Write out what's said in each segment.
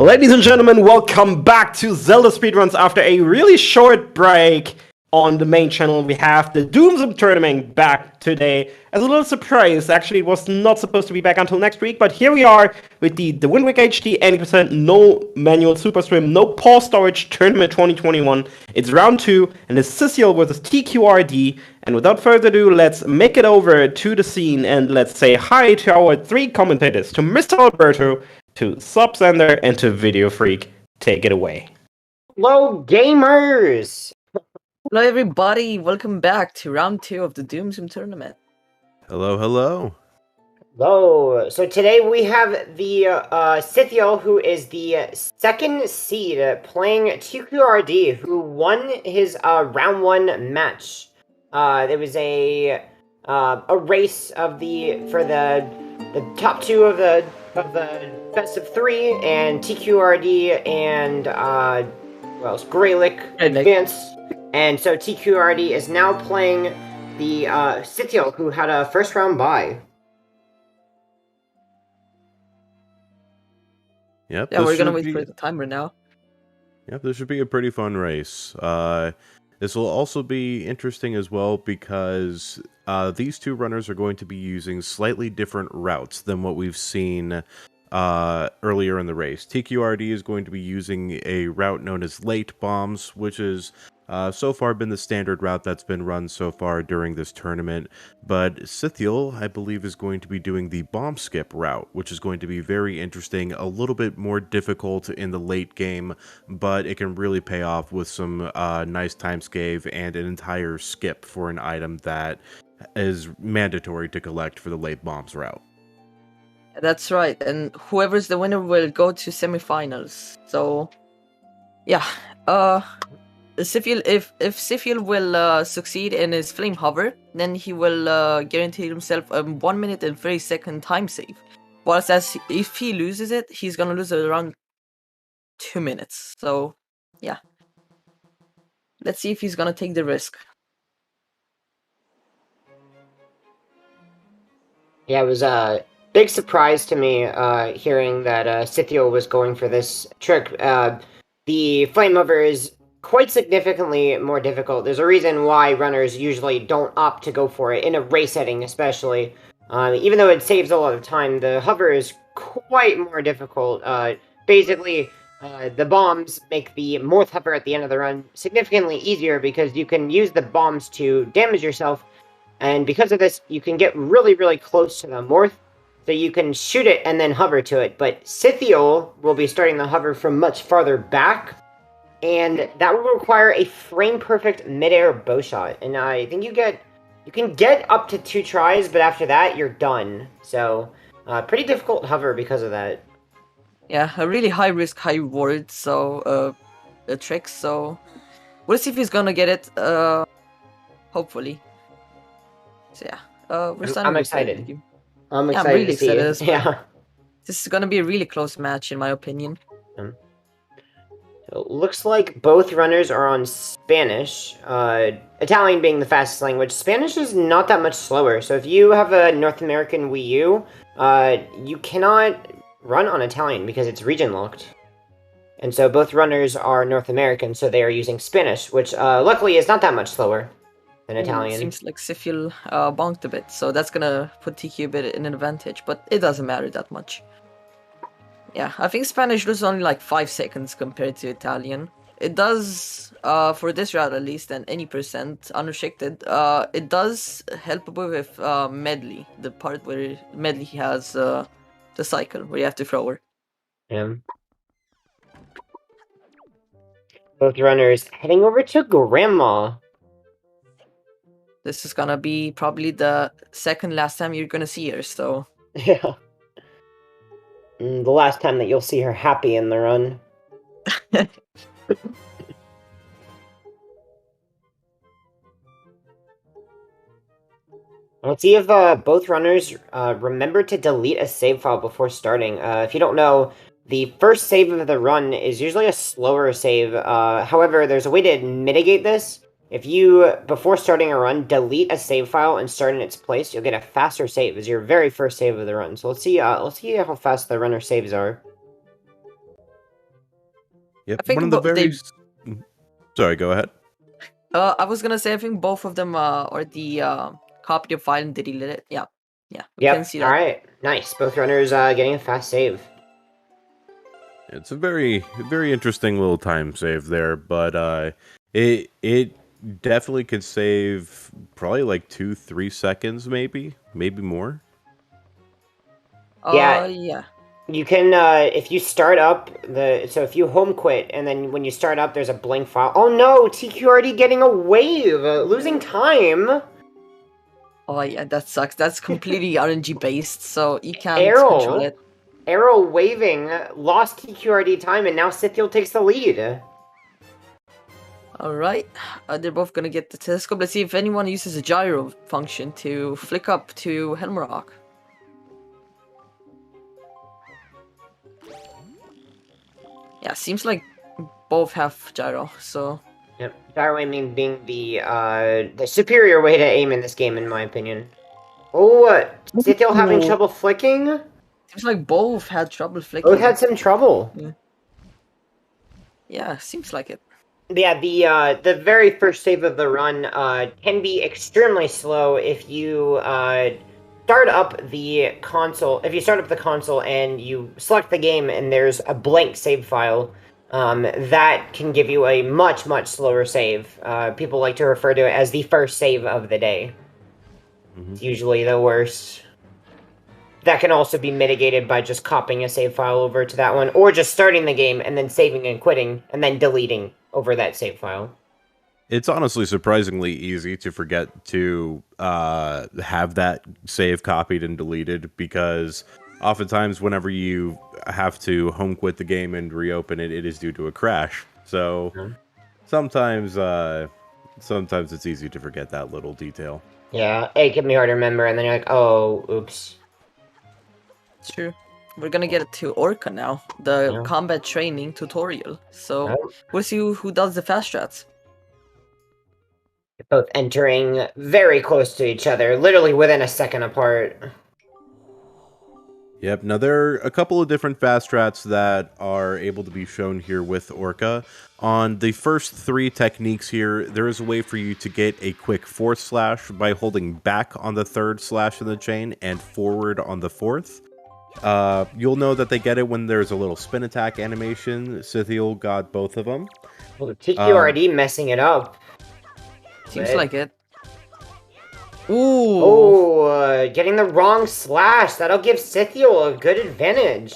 Ladies and gentlemen, welcome back to Zelda Speedruns. After a really short break on the main channel, we have the DoomZoom tournament back today. As a little surprise, actually it was not supposed to be back until next week, but here we are with the TWWHD 80%, no manual super stream, no pause storage tournament 2021. It's round 2, and it's Cithiel versus tqrd. And without further ado, let's make it over to the scene and let's say hi to our 3 commentators, to Mr. Alberto, to Subsander, and to Video Freak. Take it away. Hello, gamers! Hello, everybody. Welcome back to round 2 of the DoomZoom tournament. Hello, hello. Hello. So today we have the Cithiel, who is the second seed, playing tqrd, who won his round 1 match. There was a race of for the top 2 of the best of 3, and tqrd and what else? Greylick advanced. And so tqrd is now playing the Cithiel, who had a first round bye. Yep. Yeah, we're gonna wait for the timer now. Yep, this should be a pretty fun race. This will also be interesting as well because these 2 runners are going to be using slightly different routes than what we've seen earlier in the race. tqrd is going to be using a route known as late bombs, which is so far been the standard route that's been run so far during this tournament, but Cithiel, I believe, is going to be doing the bomb skip route, which is going to be very interesting, a little bit more difficult in the late game, but it can really pay off with some nice time scave and an entire skip for an item that is mandatory to collect for the late bombs route. That's right, and whoever's the winner will go to semifinals. So, yeah, Cithiel, if Cithiel will succeed in his flame hover, then he will guarantee himself a 1 minute and 30-second time save. Whilst if he loses it, he's gonna lose it around 2 minutes. So, yeah, let's see if he's gonna take the risk. Yeah, it was a big surprise to me hearing that Cithiel was going for this trick. The flame hover is quite significantly more difficult. There's a reason why runners usually don't opt to go for it, in a race setting especially. Even though it saves a lot of time, the hover is quite more difficult. Basically, the bombs make the morph hover at the end of the run significantly easier because you can use the bombs to damage yourself, and because of this, you can get really, really close to the morph, so you can shoot it and then hover to it. But Cithiel will be starting the hover from much farther back, and that will require a frame-perfect mid-air bow shot. And I think you can get up to 2 tries, but after that, you're done. So, pretty difficult hover because of that. Yeah, a really high risk, high reward. So, a trick. So, we'll see if he's gonna get it. Hopefully. So yeah, I'm excited. I'm excited. I'm really to see excited it. as well. Yeah. This is gonna be a really close match, in my opinion. It looks like both runners are on Spanish, Italian being the fastest language. Spanish is not that much slower, so if you have a North American Wii U, you cannot run on Italian because it's region locked. And so both runners are North American, so they are using Spanish, which luckily is not that much slower than Italian. Seems like Cithiel bonked a bit, so that's gonna put TQ a bit in an advantage, but it doesn't matter that much. Yeah, I think Spanish loses only like 5 seconds compared to Italian. It does, for this route at least, and any percent unrestricted, it does help with medley, the part where medley has the cycle where you have to throw her. Yeah. Both runners heading over to Grandma. This is gonna be probably the second last time you're gonna see her, so... Yeah. The last time that you'll see her happy in the run. Let's see if both runners remember to delete a save file before starting. If you don't know, the first save of the run is usually a slower save. However, there's a way to mitigate this. If you, before starting a run, delete a save file and start in its place, you'll get a faster save as your very first save of the run. So let's see how fast the runner saves are. Yep. I think One of the very. they. Sorry, go ahead. I was gonna say I think both of them are the copy the file and delete it. Yeah, we can Yep. see that. All right. Nice. Both runners getting a fast save. It's a very, very interesting little time save there, but it definitely could save probably like 2-3 seconds, maybe more. Yeah. Yeah. You can, if you start up so if you home quit, and then when you start up, there's a blank file. Oh no, TQRD getting a wave, losing time. Oh yeah, that sucks. That's completely RNG based, so you can't control it. Arrow waving, lost TQRD time, and now Cithiel takes the lead. Alright, they're both gonna get the telescope. Let's see if anyone uses a gyro function to flick up to Helmrock. Yeah, seems like both have gyro, so... Yep, gyro aiming being the superior way to aim in this game, in my opinion. Oh, Cithiel having trouble flicking? Seems like both had trouble flicking. Both had some trouble. Yeah, seems like it. Yeah, the very first save of the run can be extremely slow if you start up the console. If you start up the console and you select the game and there's a blank save file, that can give you a much slower save. People like to refer to it as the first save of the day. It's usually the worst. That can also be mitigated by just copying a save file over to that one, or just starting the game and then saving and quitting, and then deleting over that save file. It's honestly surprisingly easy to forget to have that save copied and deleted, because oftentimes whenever you have to home quit the game and reopen it, it is due to a crash. So sometimes it's easy to forget that little detail. Yeah, it can be hard to remember, and then you're like, oh, oops. True. We're gonna get to Orca now, the combat training tutorial. So we'll see who does the fast strats. Both entering very close to each other, literally within a second apart. Yep, now there are a couple of different fast strats that are able to be shown here with Orca. On the first 3 techniques here, there is a way for you to get a quick 4th slash by holding back on the 3rd slash in the chain and forward on the 4th. You'll know that they get it when there's a little spin attack animation. Cithiel got both of them. Well, the TQRD messing it up. Seems like it. Ooh. Oh, getting the wrong slash. That'll give Cithiel a good advantage.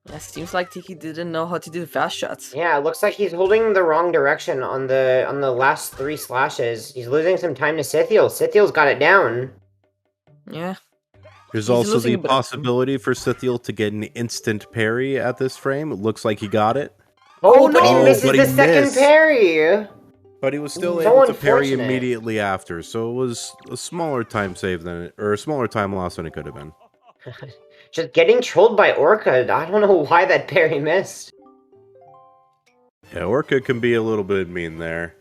Yeah, seems like Tiki didn't know how to do the fast shots. Yeah, it looks like he's holding the wrong direction on the last 3 slashes. He's losing some time to Cithiel. Cithiel's got it down. Yeah. There's also the possibility for Cithiel to get an instant parry at this frame. It looks like he got it. Oh, but he misses the second parry! But he was still able to parry immediately after, so it was a smaller time save or a smaller time loss than it could have been. Just getting trolled by Orca. I don't know why that parry missed. Yeah, Orca can be a little bit mean there.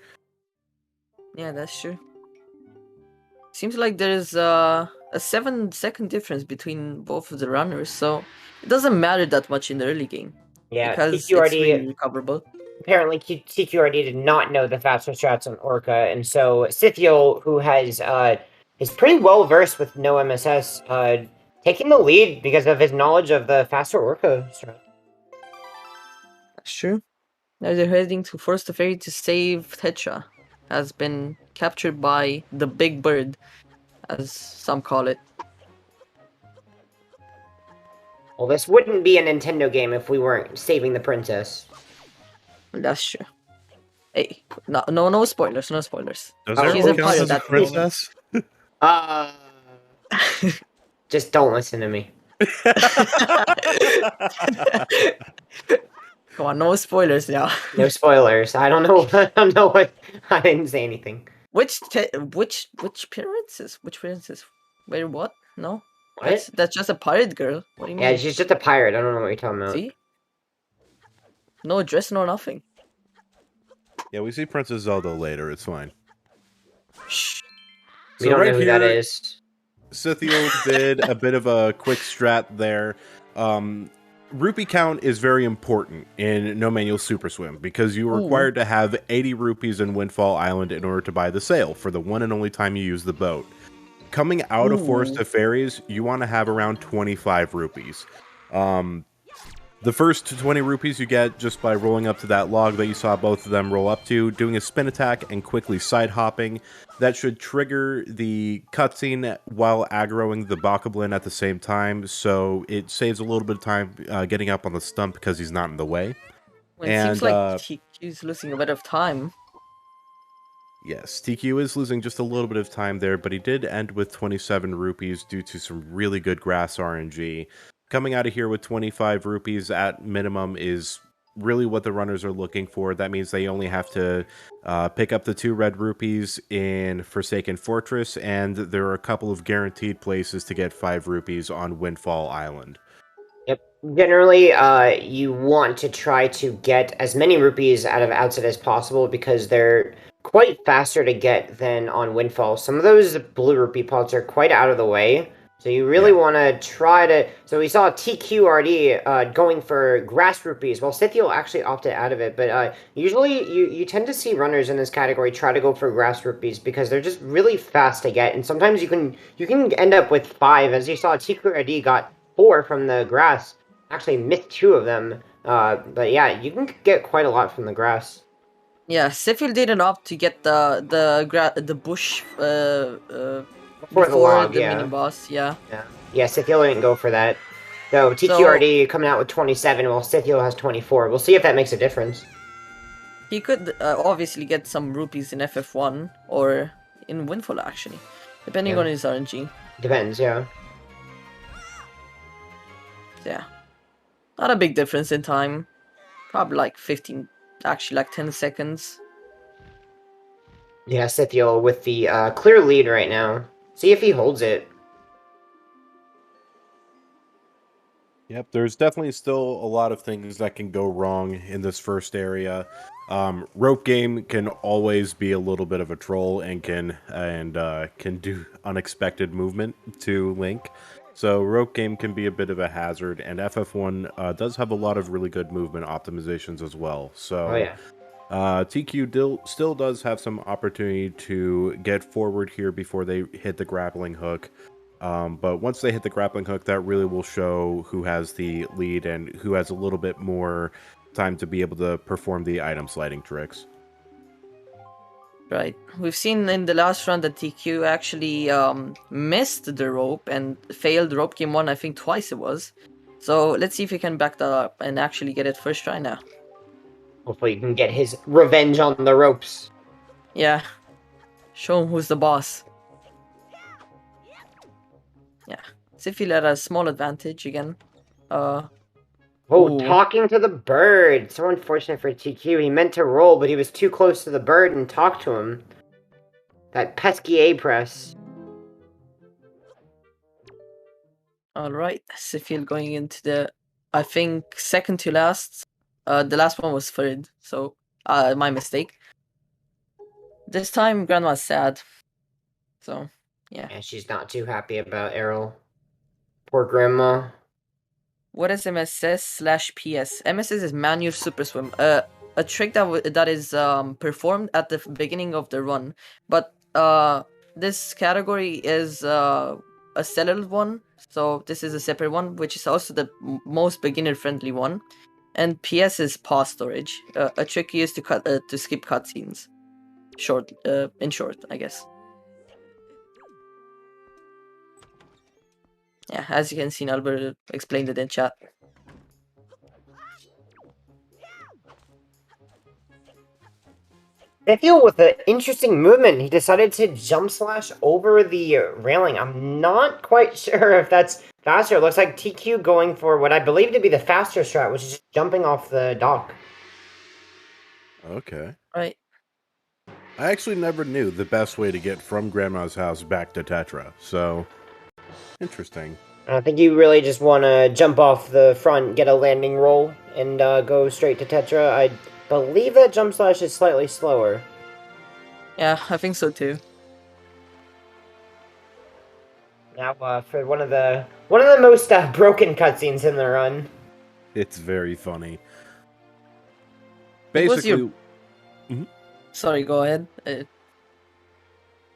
Yeah, that's true. Seems like there's a 7-second difference between both of the runners, so it doesn't matter that much in the early game. Yeah, because TQRD, it's really recoverable. Apparently, TQRD did not know the faster strats on Orca, and so Cithiel, who is pretty well versed with no MSS, taking the lead because of his knowledge of the faster Orca strat. That's true. Now they're heading to force the fairy to save Tetra. Has been captured by the big bird, as some call it. Well, this wouldn't be a Nintendo game if we weren't saving the princess. That's true. Hey, no spoilers, no spoilers. She's a pirate, that princess. Just don't listen to me. Come on, no spoilers now. No spoilers. I don't know. I don't know what. I didn't say anything. Which princess? Which princess? Wait, what? No. What? That's just a pirate girl. What do you mean? Yeah, she's just a pirate. I don't know what you're talking about. See? No dress, no nothing. Yeah, we see Princess Zelda later. It's fine. Shh. We don't know who that is. Cithiel did a bit of a quick strat there. rupee count is very important in No Manual Super Swim because you are required to have 80 rupees in Windfall Island in order to buy the sail for the one and only time you use the boat. Coming out of Forest of Fairies, you want to have around 25 rupees. The first 20 rupees you get just by rolling up to that log that you saw both of them roll up to, doing a spin attack, and quickly side hopping. That should trigger the cutscene while aggroing the Bokoblin at the same time, so it saves a little bit of time getting up on the stump because he's not in the way. Well, it seems like he's losing a bit of time. Yes, TQ is losing just a little bit of time there, but he did end with 27 rupees due to some really good grass RNG. Coming out of here with 25 rupees at minimum is really what the runners are looking for. That means they only have to pick up the 2 red rupees in Forsaken Fortress, and there are a couple of guaranteed places to get 5 rupees on Windfall Island. Yep. Generally, you want to try to get as many rupees out of Outset as possible because they're quite faster to get than on Windfall. Some of those blue rupee pots are quite out of the way. So you really want to try to... So we saw TQRD going for grass rupees. Well, Cithiel actually opted out of it. But usually you tend to see runners in this category try to go for grass rupees because they're just really fast to get. And sometimes you can end up with 5. As you saw, TQRD got 4 from the grass. Actually missed 2 of them. But yeah, you can get quite a lot from the grass. Yeah, Cithiel didn't opt to get the bush... Before the log, mini boss, yeah. Yeah, Cithiel didn't go for that. So TQRD coming out with 27, while Cithiel has 24. We'll see if that makes a difference. He could obviously get some rupees in FF1 or in Windfall, actually, depending on his RNG. Depends, yeah. Yeah, not a big difference in time. Probably like 15, actually like 10 seconds. Yeah, Cithiel with the clear lead right now. See if he holds it. Yep, there's definitely still a lot of things that can go wrong in this first area. Rope game can always be a little bit of a troll and can do unexpected movement to Link. So rope game can be a bit of a hazard, and FF1 does have a lot of really good movement optimizations as well. So TQ still does have some opportunity to get forward here before they hit the grappling hook. But once they hit the grappling hook, that really will show who has the lead and who has a little bit more time to be able to perform the item sliding tricks. Right. We've seen in the last round that TQ actually missed the rope and failed rope game 1, I think twice it was. So let's see if he can back that up and actually get it first try now. Hopefully he can get his revenge on the ropes. Yeah. Show him who's the boss. Yeah. Cithiel at a small advantage again. Talking to the bird. So unfortunate for TQ. He meant to roll, but he was too close to the bird and talked to him. That pesky A-press. Alright. Cithiel going into the, I think, second to last. The last one was third, so my mistake. This time, Grandma's sad. So, yeah. And she's not too happy about Errol. Poor Grandma. What is MSS/PS? MSS is Manual Super Swim. A trick that is performed at the beginning of the run. But this category is a settled one. So this is a separate one, which is also the most beginner-friendly one. And PS is pause storage, a trick used to skip cutscenes. In short, I guess. Yeah, as you can see, Albert explained it in chat. Cithiel with an interesting movement. He decided to jump slash over the railing. I'm not quite sure if that's faster. It looks like TQ going for what I believe to be the faster strat, which is just jumping off the dock. Okay. Right. I actually never knew the best way to get from Grandma's house back to Tetra, so interesting. I think you really just want to jump off the front, get a landing roll, and go straight to Tetra. I believe that jump slash is slightly slower. Yeah, I think so too. Now, for one of the most broken cutscenes in the run. It's very funny. It was your- Basically, Sorry, go ahead.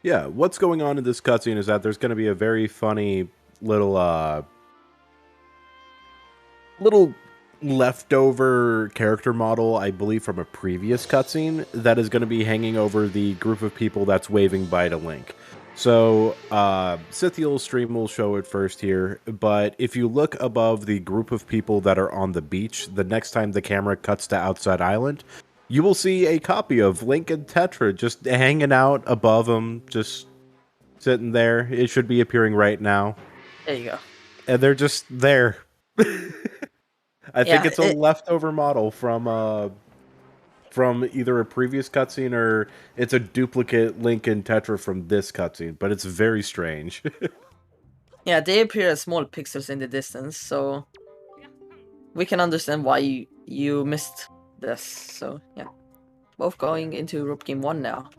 yeah, what's going on in this cutscene is that there's going to be a very funny little leftover character model, I believe, from a previous cutscene that is going to be hanging over the group of people that's waving bye to Link. So, Cithiel's stream will show it first here, but if you look above the group of people that are on the beach, the next time the camera cuts to Outside Island, you will see a copy of Link and Tetra just hanging out above them, just sitting there. It should be appearing right now. There you go. And they're just there. I think it's a leftover model from either a previous cutscene or it's a duplicate Link and Tetra from this cutscene, but it's very strange. Yeah, they appear as small pixels in the distance, so we can understand why you missed this. So yeah, both going into Rope Game 1 now.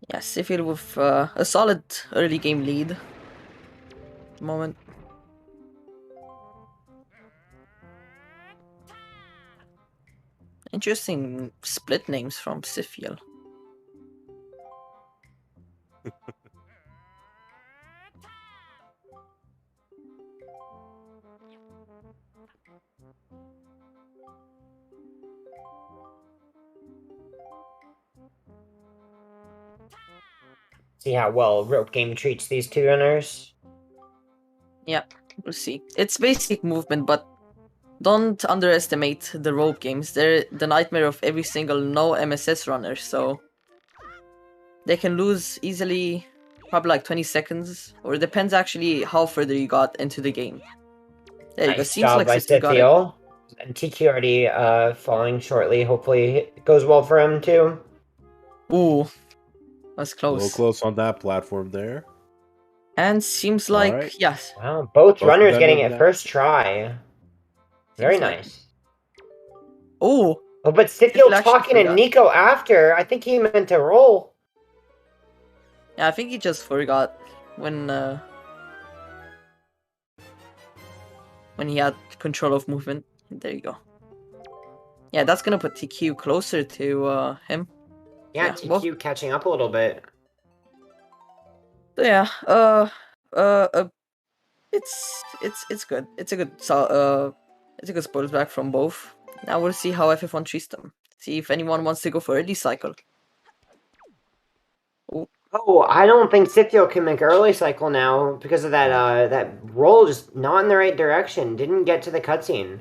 Yeah, Cithiel with a solid early game lead. At the moment. Interesting split names from Cithiel. See how well Rope Game treats these two runners. Yeah, we'll see. It's basic movement, but don't underestimate the rope games. They're the nightmare of every single no MSS runner, so they can lose easily, probably like 20 seconds, or it depends actually how further you got into the game. There you go. Nice Seems job like by Cithiel got it. Cithiel. And tqrd falling shortly. Hopefully it goes well for him too. Ooh, that's A little close. close on that platform there. And seems like, Alright. yes. Wow, both runners of them getting in it that. first try. Very Seems like- nice. Oh, Oh, but Cithiel Cithiel actually talking to forgot. Nico after. I think he meant to roll. yeah, I think he just forgot when he had control of movement. There you go. Yeah, that's gonna put TQ closer to him. Yeah, Yeah, TQ well- catching up a little bit. So yeah, it's good. It's a good spoils back from both. Now we'll see how FF1 treats them. See if anyone wants to go for early cycle. Oh, I don't think Cithiel can make early cycle now because of that roll just not in the right direction. Didn't get to the cutscene.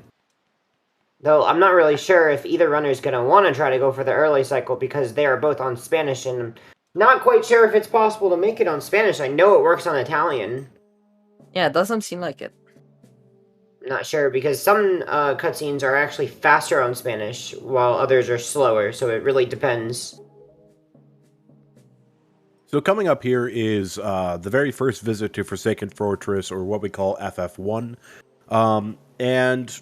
Though I'm not really sure if either runner is gonna want to try to go for the early cycle because they are both on Spanish, and I'm not quite sure if it's possible to make it on Spanish. I know it works on Italian. Yeah, it doesn't seem like it. Not sure because some cutscenes are actually faster on Spanish while others are slower, so it really depends. So coming up here is the very first visit to Forsaken Fortress, or what we call FF1. And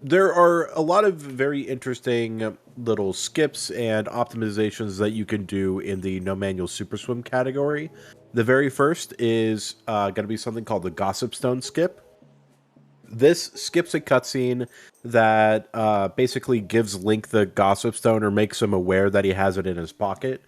there are a lot of very interesting little skips and optimizations that you can do in the No Manual Super Swim category. The very first is going to be something called the Gossip Stone skip. This skips a cutscene that basically gives Link the Gossip Stone or makes him aware that he has it in his pocket.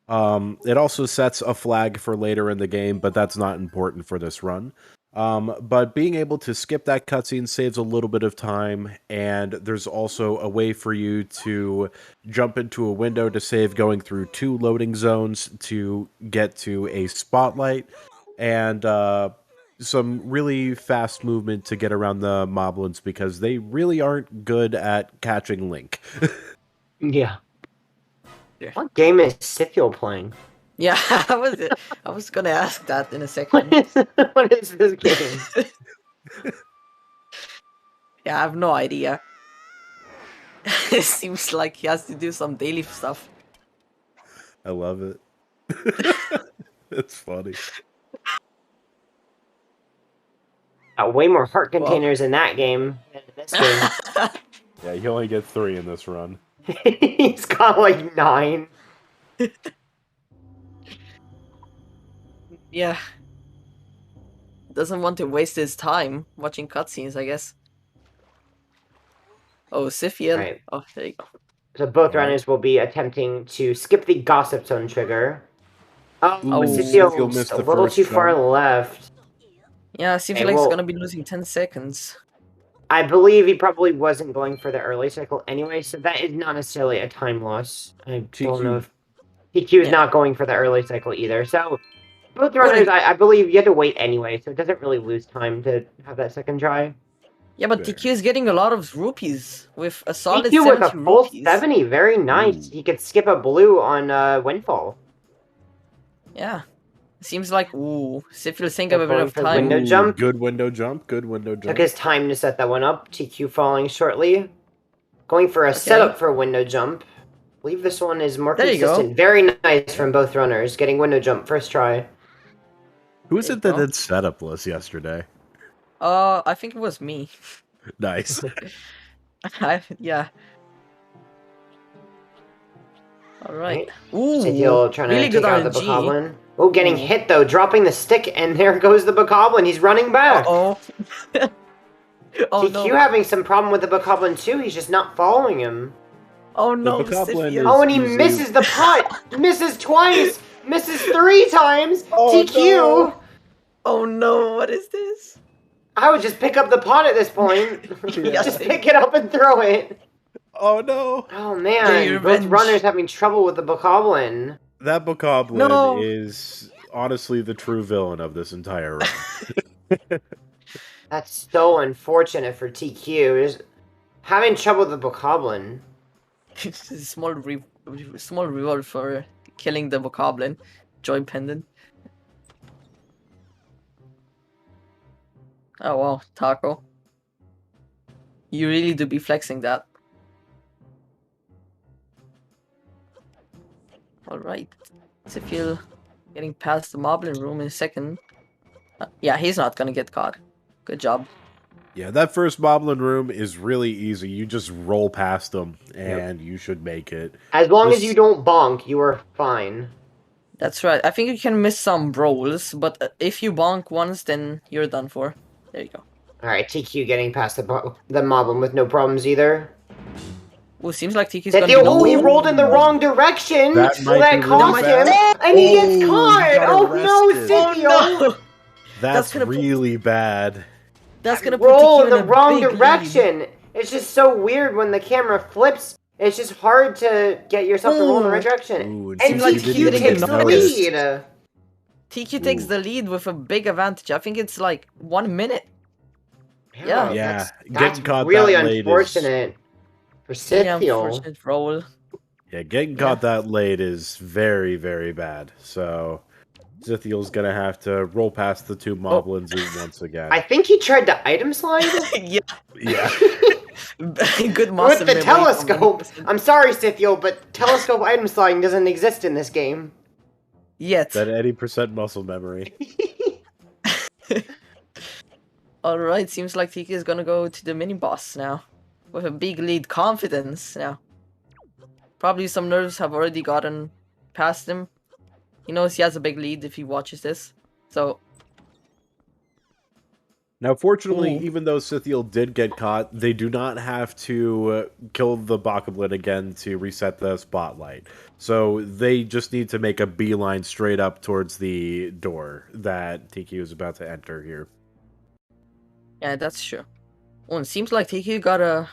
It also sets a flag for later in the game, but that's not important for this run. But being able to skip that cutscene saves a little bit of time, and there's also a way for you to jump into a window to save going through 2 loading zones to get to a spotlight, and some really fast movement to get around the moblins because they really aren't good at catching Link. Yeah. What game is Cithiel playing? Yeah, I was gonna ask that in a second. What is this game? Yeah, I have no idea. It seems like he has to do some daily stuff. I love it. It's funny. Way more heart containers in that game than in this game. Yeah, you only get 3 in this run. He's got like 9. Yeah. doesn't want to waste his time watching cutscenes, I guess. Oh, Cithiel. Right. Oh, there you go. So both Alright. runners will be attempting to skip the Gossip Zone trigger. Oh, Oh, Cithiel missed just a the little first too far jump. left. Yeah, seems Hey, like well- he's gonna be losing 10 seconds. I believe he probably wasn't going for the early cycle anyway, so that is not necessarily a time loss. I don't know if TQ is Yeah. not going for the early cycle either. So both runners, I believe, you had to wait anyway, so it doesn't really lose time to have that second try. Yeah, but Fair. TQ is getting a lot of rupees with a solid TQ with 70 a full rupees. 70, very nice. Ooh. He could skip a blue on Windfall. Yeah. Seems like, ooh, Cithiel think of a bit Going of for time. window jump. Good window jump. Good window jump. Took his time to set that one up. TQ falling shortly. Going for a setup for window jump. I believe this one is more There you go. consistent. Very nice from both runners. Getting window jump first try. Who is There it you that go. did setupless yesterday? I think it was me. Nice. Yeah. Alright. Right. Ooh, Cithiel trying really to good take out the RNG. Bokoblin. Oh, getting Ooh. hit though. Dropping the stick, and there goes the Bokoblin. He's running back. Uh-oh. Oh TQ no. having some problem with the Bokoblin too. He's just not following him. Oh no, Bokoblin Cithiel. is- Oh, and he usually- misses the putt. Misses twice. Misses 3 times. Oh, TQ. no. Oh no, what is this? I would just pick up the pot at this point. Yeah. Just pick it up and throw it. Oh no. Oh Get man, your both revenge. runners having trouble with the Bokoblin. That Bokoblin No. is honestly the true villain of this entire run. That's so unfortunate for TQ. Just having trouble with the Bokoblin. small reward for killing the Bokoblin. Joy pendant. Oh wow, Taco. You really do be flexing that. Alright. Cithiel getting past the Moblin room in a second. Yeah, he's not gonna get caught. Good job. Yeah, that first Moblin room is really easy. You just roll past them, and you should make it. As long as This- you don't bonk, you are fine. That's right. I think you can miss some rolls, but if you bonk once, then you're done for. There you go. Alright, TQ getting past the Moblin with no problems either. Ooh, seems like Tiki's gonna be Oh, he rolled in the wrong direction! That so might that be really cost him! bad. And he gets Oh, he caught! got Oh no, arrested. Cithiel! That's gonna put- really bad. That's gonna put Roll Tiki in the a wrong big lead. direction! It's just so weird when the camera flips. It's just hard to get yourself to roll in the right direction. Ooh, And seems like TQ you didn't takes even the notice. lead! Tiki takes Ooh. the lead with a big advantage. I think it's like 1 minute. Yeah. Yeah, That's getting caught really that late is- unfortunate for Very Cithiel. unfortunate roll. Yeah, getting caught that late is very, very bad. So, Cithiel's gonna have to roll past the two Moblins once again. I think he tried to item slide Yeah. Yeah. Good muscle with the memory from telescope. 100%. I'm sorry, Cithiel, but telescope item sliding doesn't exist in this game. Yet. That 80% muscle memory. Alright, seems like Tiki is gonna go to the mini boss now. With a big lead. Confidence now. Probably some nerves have already gotten past him. He knows he has a big lead if he watches this. So, Now, fortunately, Ooh. even though Cithiel did get caught, they do not have to kill the Bokoblin again to reset the spotlight. So they just need to make a beeline straight up towards the door that Tiki was about to enter here. yeah, that's true. Oh, it seems like Tiki got a...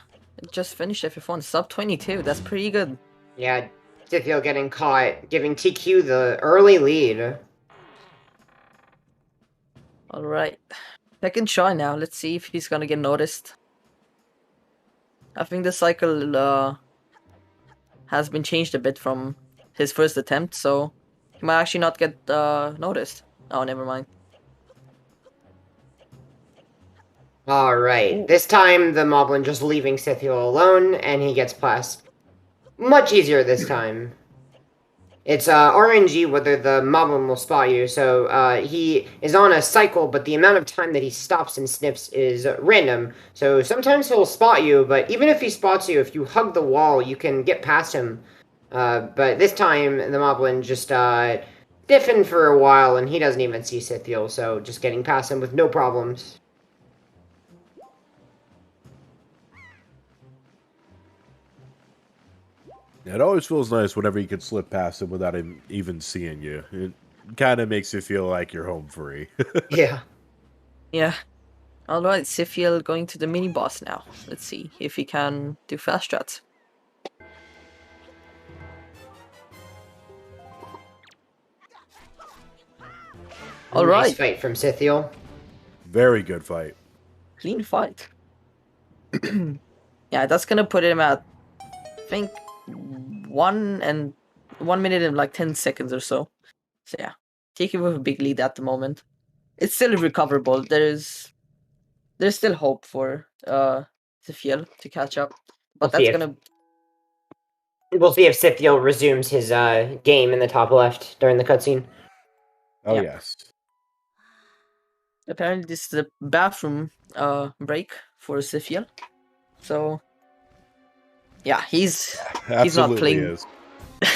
just finished FF1. Sub 22. That's pretty good. Yeah, Cithiel getting caught, giving TQ the early lead. Alright. Second try now. Let's see if he's gonna get noticed. I think the cycle has been changed a bit from his first attempt, so he might actually not get noticed. Oh, never mind. Alright, Ooh. this time the Moblin just leaving Cithiel alone, and he gets past. Much easier this time. It's RNG whether the Moblin will spot you, so he is on a cycle, but the amount of time that he stops and snips is random. So sometimes he'll spot you, but even if he spots you, if you hug the wall, you can get past him. But this time, the Moblin just stiffened for a while, and he doesn't even see Cithiel, so just getting past him with no problems. It always feels nice whenever you can slip past him without him even seeing you. It kind of makes you feel like you're home free. Yeah. Yeah. Alright, Cithiel going to the mini boss now. Let's see if he can do fast strats. Alright. Nice fight from Cithiel. Very good fight. Clean fight. Yeah, that's gonna put him at, I think, 1 minute and like 10 seconds or so. So yeah, taking with a big lead at the moment. It's still recoverable. There's still hope for Cithiel to catch up, but We'll see if Cithiel resumes his game in the top left during the cutscene. Oh, Yeah. yes. Apparently this is the bathroom break for Cithiel. So yeah, he's not Absolutely playing. is.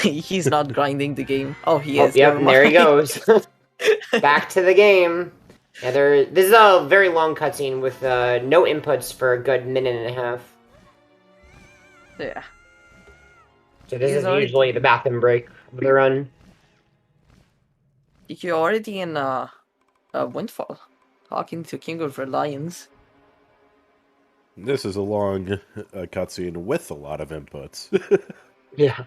He's not grinding the game. Oh, he Oh, is. yep, never and there he mind. goes. Back to the game. Yeah, this is a very long cutscene with no inputs for a good minute and a half. Yeah. So this He's is already- usually the bathroom break of the run. You're already in Windfall, talking to King of Red Lions. This is a long cutscene with a lot of inputs. Yeah.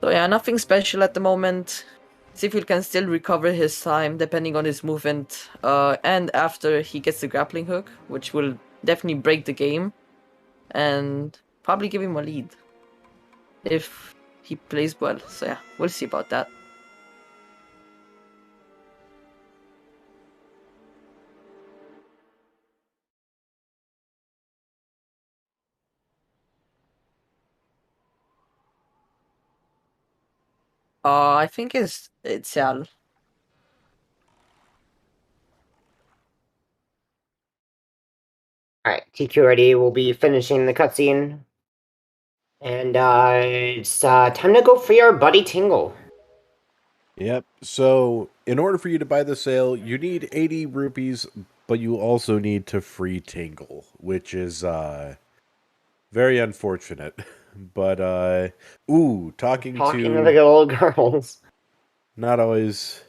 So yeah, nothing special at the moment. Cithiel can still recover his time depending on his movement, and after he gets the grappling hook, which will definitely break the game, and probably give him a lead if he plays well. So yeah, we'll see about that. I think it's Al. Alright, tqrd will be finishing the cutscene. And it's time to go free our buddy Tingle. Yep. So, in order for you to buy the sale, you need 80 rupees, but you also need to free Tingle, which is very unfortunate. But talking Talking to to the little girls. not always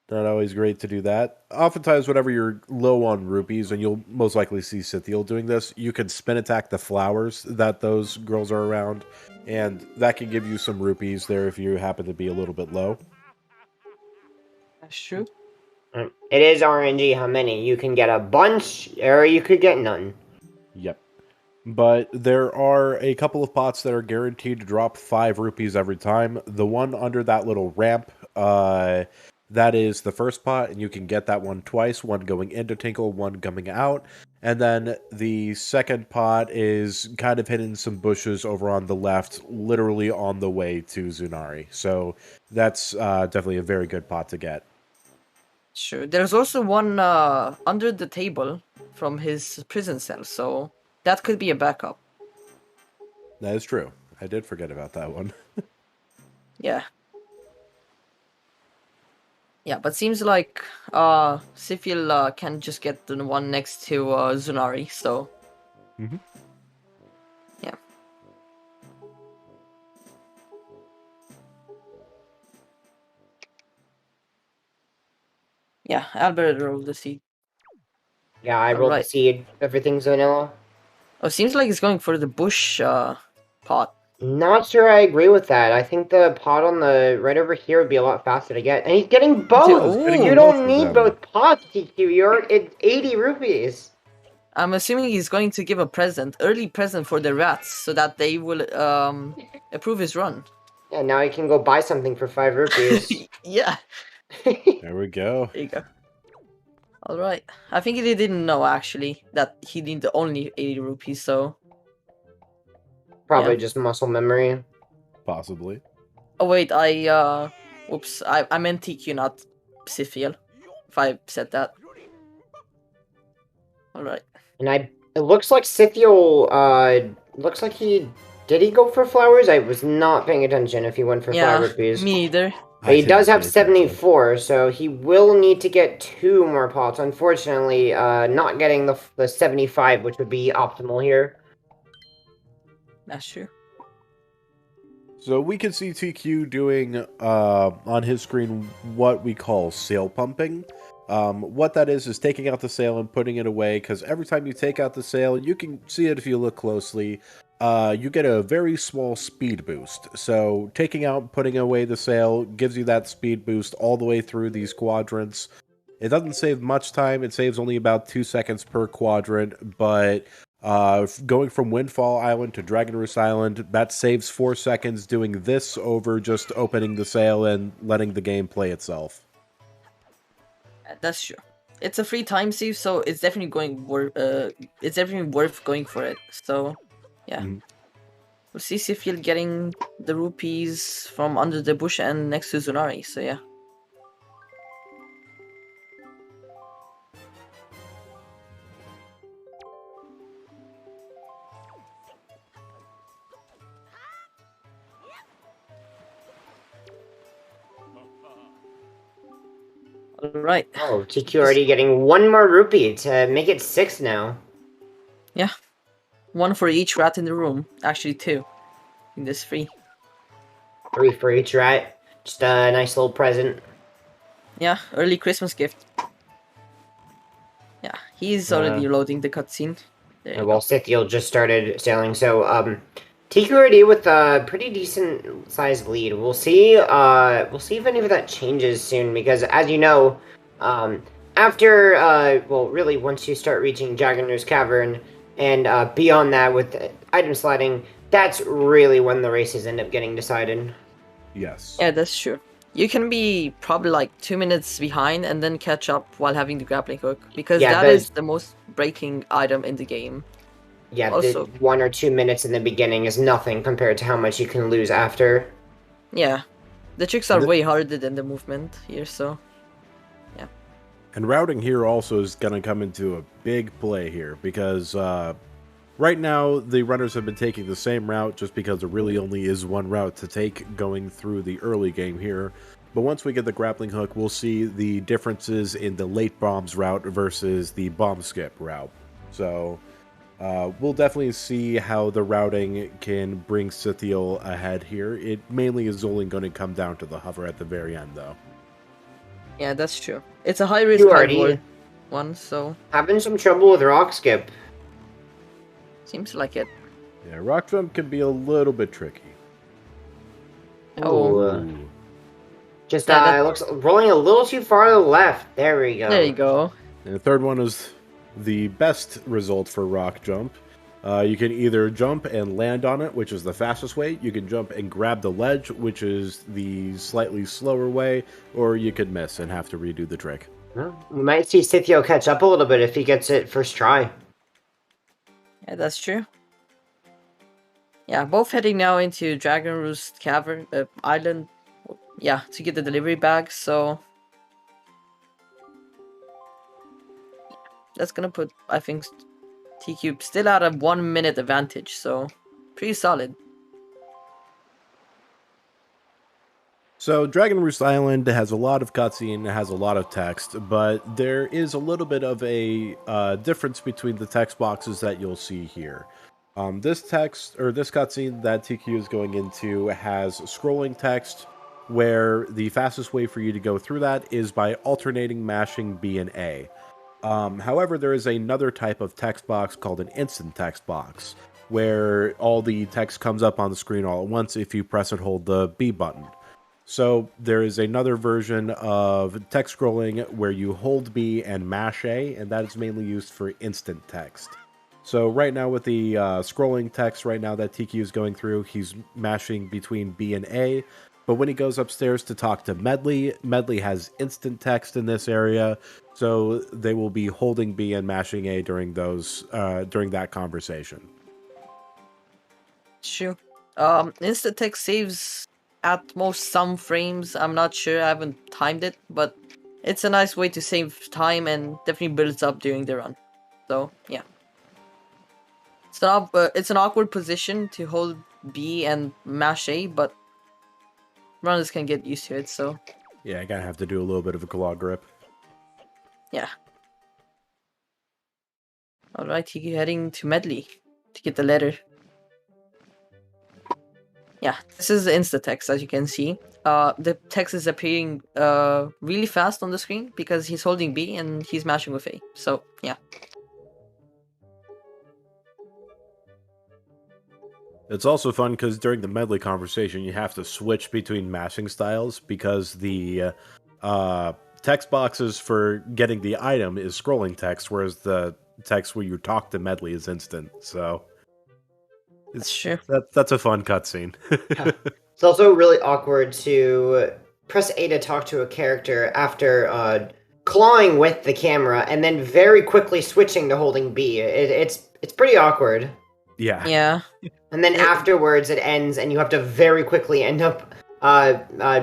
great to do that. Oftentimes, whenever you're low on rupees, and you'll most likely see Cithiel doing this, you can spin attack the flowers that those girls are around, and that can give you some rupees there if you happen to be a little bit low. That's true. It is RNG how many. You can get a bunch, or you could get none. Yep. But there are a couple of pots that are guaranteed to drop 5 rupees every time. The one under that little ramp, that is the first pot, and you can get that one twice, one going into Tinkle, one coming out. And then the second pot is kind of hidden in some bushes over on the left, literally on the way to Zunari. So that's definitely a very good pot to get. Sure. There's also one under the table from his prison cell, so that could be a backup. That is true. I did forget about that one. Yeah. Yeah, but seems like Cithiel can just get the one next to Zunari, so... Mhm. Yeah. Yeah, Albert rolled the seed. Yeah, I rolled the Alright. seed. Everything's vanilla. Oh, seems like he's going for the bush pot. Not sure I agree with that. I think the pot on the right over here would be a lot faster to get. And he's getting both! Ooh. You Both don't of need them. both pots, TQ. It's 80 rupees. I'm assuming he's going to give a early present for the rats, so that they will approve his run. Yeah, now you can go buy something for 5 rupees. Yeah, There we go. there you go. Alright, I think he didn't know actually that he needed only 80 rupees, so... Probably Yeah. just muscle memory. Possibly. Oh wait, whoops, I meant TQ, not Cithiel, if I said that. Alright. And it looks like Cithiel, looks like he Did he go for flowers? I was not paying attention if he went for Yeah, flower rupees. me neither. But he I does didn't have pay attention. 74, so he will need to get 2 more pots. Unfortunately, not getting the 75, which would be optimal here. That's true. So we can see TQ doing on his screen what we call sail pumping. What that is taking out the sail and putting it away, because every time you take out the sail, you can see it if you look closely, you get a very small speed boost. So taking out and putting away the sail gives you that speed boost all the way through these quadrants. It doesn't save much time, it saves only about 2 seconds per quadrant, but going from Windfall Island to Dragon Roost Island, that saves 4 seconds doing this over just opening the sail and letting the game play itself. That's true. It's a free time save, so it's definitely worth going for it. So, yeah. Mhm. We'll see Cithiel getting the rupees from under the bush and next to Zunari, so yeah. Alright. Oh, TQ already getting 1 more rupee to make it 6 now. Yeah. 1 for each rat in the room. Actually 2. In this 3. 3 for each rat. Just a nice little present. Yeah, early Christmas gift. Yeah, he's already loading the cutscene. There you Well, go. Cithiel just started sailing, so TQRD with a pretty decent sized lead. We'll see if any of that changes soon, because as you know, after well, really once you start reaching Jaganur's Cavern and beyond that with item sliding, that's really when the races end up getting decided. Yes. Yeah, that's true. You can be probably like 2 minutes behind and then catch up while having the grappling hook, because Yeah, that is the most breaking item in the game. Yeah, Also- the 1 or 2 minutes in the beginning is nothing compared to how much you can lose after. Yeah, the tricks are The- way harder than the movement here, so And routing here also is going to come into a big play here, because right now the runners have been taking the same route just because there really only is one route to take going through the early game here. But once we get the grappling hook, we'll see the differences in the late bombs route versus the bomb skip route. So we'll definitely see how the routing can bring Cithiel ahead here. It mainly is only going to come down to the hover at the very end, though. yeah, that's true. It's a high risk, You high already- reward one, so Having some trouble with rock skip. seems like it. Yeah, rock jump can be a little bit tricky. Oh, Ooh. Just Yeah, that- it looks rolling a little too far to the left. There we go. There you go. And the third one is the best result for rock jump. You can either jump and land on it, which is the fastest way. You can jump and grab the ledge, which is the slightly slower way. Or you could miss and have to redo the trick. Well, we might see Cithiel catch up a little bit if he gets it first try. Yeah, that's true. Yeah, both heading now into Dragon Roost Cavern Island. Yeah, to get the delivery bag. So that's gonna put, I think, TQ still at a 1 minute advantage. So pretty solid. So, Dragon Roost Island has a lot of cutscene, it has a lot of text, but there is a little bit of a difference between the text boxes that you'll see here. This text, or this cutscene that TQ is going into, has scrolling text, where the fastest way for you to go through that is by alternating mashing B and A. However, there is another type of text box called an instant text box, where all the text comes up on the screen all at once if you press and hold the B button. So there is another version of text scrolling where you hold B and mash A, and that is mainly used for instant text. So right now with the scrolling text right now that TQ is going through, he's mashing between B and A. But when he goes upstairs to talk to Medley, Medley has instant text in this area, so they will be holding B and mashing A during that conversation. True. Instant text saves at most some frames. I'm not sure. I haven't timed it, but it's a nice way to save time and definitely builds up during the run. So yeah, it's an awkward position to hold B and mash A, but runners can get used to it, so... Yeah, I gotta have to do a little bit of a claw grip. Yeah. Alright, you're heading to Medley to get the letter. Yeah, this is the insta text, as you can see. The text is appearing really fast on the screen because he's holding B and he's mashing with A. So, yeah. It's also fun because during the medley conversation, you have to switch between mashing styles because the text boxes for getting the item is scrolling text, whereas the text where you talk to medley is instant. So that's a fun cutscene. Yeah. It's also really awkward to press A to talk to a character after clawing with the camera and then very quickly switching to holding B. It's pretty awkward. Yeah. Yeah. And then afterwards it ends and you have to very quickly end up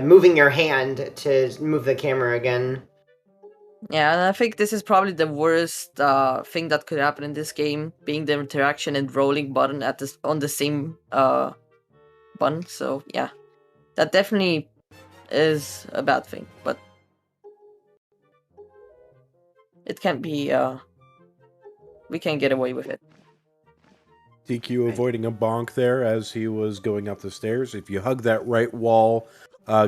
moving your hand to move the camera again. Yeah, and I think this is probably the worst thing that could happen in this game, being the interaction and rolling button on the same button. So yeah, that definitely is a bad thing, but it can't be. We can't get away with it. TQ avoiding a bonk there as he was going up the stairs. If you hug that right wall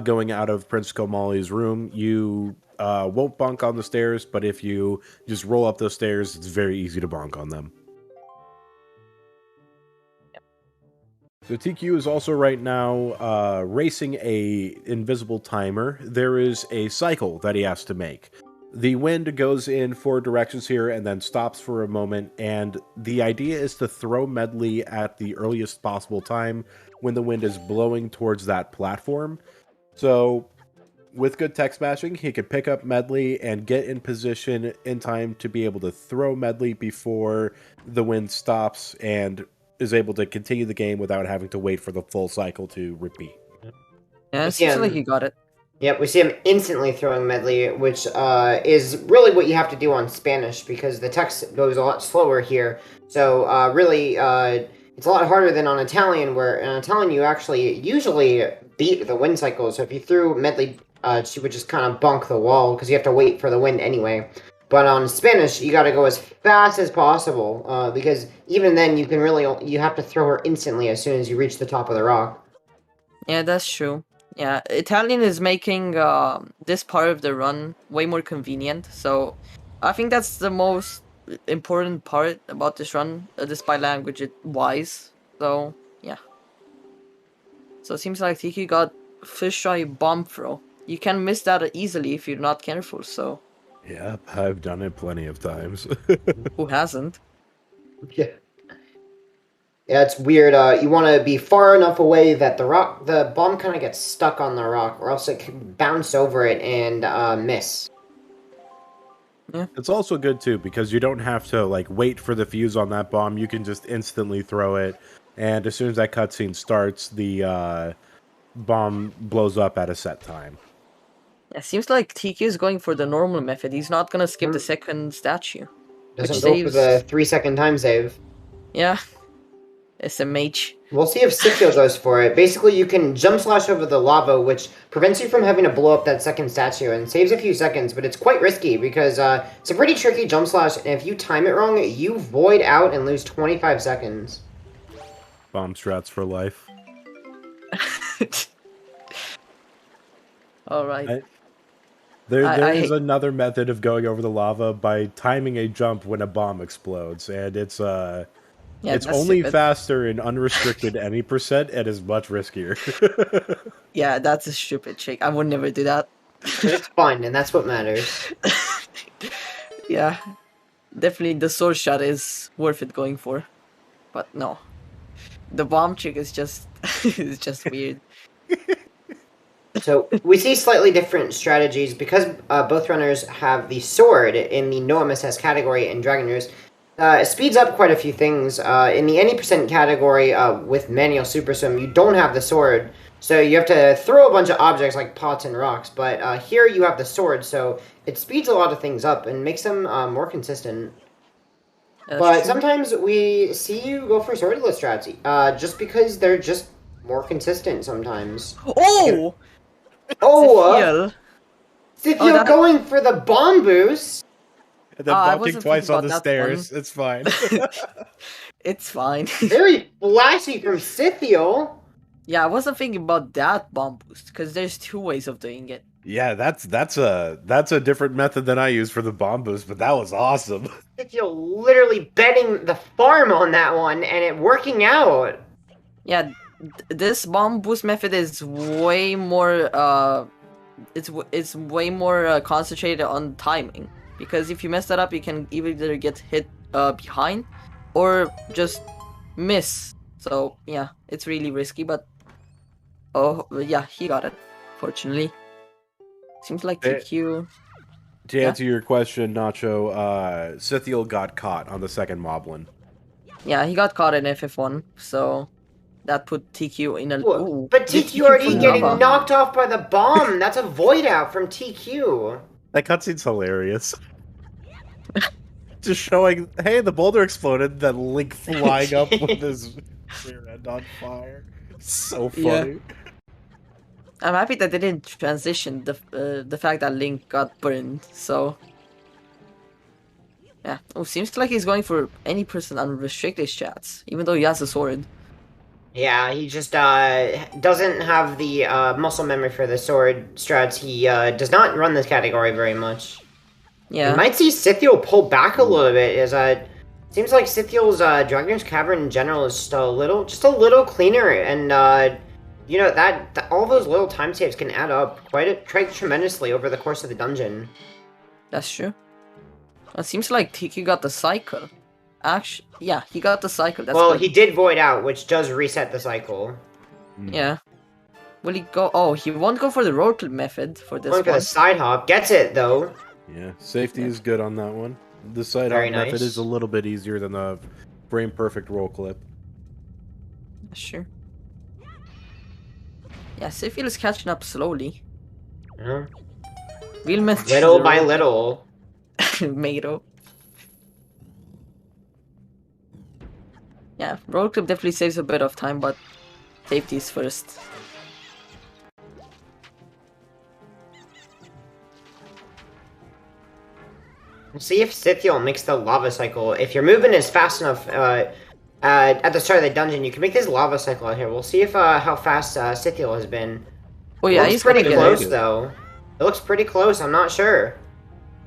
going out of Prince Komali's room, you won't bonk on the stairs, but if you just roll up those stairs, it's very easy to bonk on them. Yep. So TQ is also right now racing a invisible timer. There is a cycle that he has to make. The wind goes in 4 directions here and then stops for a moment, and the idea is to throw medley at the earliest possible time when the wind is blowing towards that platform. So with good text mashing, he could pick up medley and get in position in time to be able to throw medley before the wind stops and is able to continue the game without having to wait for the full cycle to repeat. Yeah, it seems like he got it. Yep, we see him instantly throwing medley, which is really what you have to do on Spanish because the text goes a lot slower here. So really, it's a lot harder than on Italian, where in Italian you actually usually beat the wind cycle. So if you threw medley, she would just kind of bonk the wall because you have to wait for the wind anyway. But on Spanish, you got to go as fast as possible because even then you have to throw her instantly as soon as you reach the top of the rock. Yeah, that's true. Yeah, Italian is making this part of the run way more convenient, so I think that's the most important part about this run, despite language-wise. So, yeah. So it seems like Tiki got fisheye bomb throw. You can miss that easily if you're not careful, so... Yep, I've done it plenty of times. Who hasn't? Yeah. Yeah, it's weird. You want to be far enough away that the bomb kind of gets stuck on the rock, or else it can bounce over it and miss. Yeah. It's also good too because you don't have to like wait for the fuse on that bomb. You can just instantly throw it, and as soon as that cutscene starts, the bomb blows up at a set time. Yeah, seems like TQ is going for the normal method. He's not gonna skip the second statue. Doesn't go for the 3-second time save. Yeah. SMH. We'll see if Cithiel goes for it. Basically, you can jump slash over the lava, which prevents you from having to blow up that second statue and saves a few seconds, but it's quite risky because it's a pretty tricky jump slash, and if you time it wrong, you void out and lose 25 seconds. Bomb strats for life. Alright. There is another method of going over the lava by timing a jump when a bomb explodes, and it's only stupid. faster in unrestricted any percent and is much riskier. Yeah, that's a stupid trick. I would never do that. It's fun, and that's what matters. Yeah, definitely the sword shot is worth it going for, but no, the bomb trick is just is just weird. So we see slightly different strategies because both runners have the sword in the no MSS category in Dragon Roost. It speeds up quite a few things. In the any percent category with manual super swim, you don't have the sword, so you have to throw a bunch of objects like pots and rocks. But here you have the sword, so it speeds a lot of things up and makes them more consistent. That's But true. sometimes we see you go for swordless strats, just because they're just more consistent sometimes. Oh! Oh, Cithiel. Cithiel that- going for the bomb boost. And then I bonking wasn't twice thinking on about the that stairs. It's fine. It's fine. Very flashy from Cithiel. Yeah, I wasn't thinking about that bomb boost, because there's two ways of doing it. Yeah, that's a different method than I use for the bomb boost, but that was awesome. Cithiel literally betting the farm on that one, and it working out. Yeah, this bomb boost method is way more it's way more concentrated on timing, because if you mess that up, you can either get hit behind or just miss. So yeah, it's really risky, but oh yeah, he got it. Fortunately, seems like TQ. To answer your question, Nacho, Cithiel got caught on the second moblin. Yeah, he got caught in FF1, so that put TQ in a. Ooh, But did TQ already full getting lava? knocked off by the bomb. That's a void out from TQ. That cutscene's hilarious. Just showing, hey, the boulder exploded, then Link flying up with his rear end on fire. So funny. I'm happy that they didn't transition the fact that Link got burned. So yeah, oh, seems like he's going for any person unrestricted strats, even though he has a sword. Yeah, he just doesn't have the muscle memory for the sword strats. He does not run this category very much. Yeah, You might see Cithiel pull back a little bit, as seems like Cithiel's Dragon's Cavern in general is just a little cleaner, and you know that all those little time saves can add up quite tremendously over the course of the dungeon. that's true. It seems like TQ got the cycle. Actually, yeah, he got the cycle. That's Well, good. he did void out, which does reset the cycle. Yeah. Will he go? Oh, he won't go for the road clip method for this Going for one. the side hop, gets it though. Yeah, safety is good on that one. The side Very hop method nice. is a little bit easier than the frame perfect roll clip. Sure. Yeah, Cithiel is catching up slowly. Uh-huh. Real method. Little by little. Mado. Yeah, road clip definitely saves a bit of time, but safety is first. We'll see if Cithiel makes the lava cycle. If your movement is fast enough at the start of the dungeon, you can make this lava cycle out here. We'll see if how fast Cithiel has been. Oh yeah, Looks he's pretty gonna get close it. though. It looks pretty close. I'm not sure.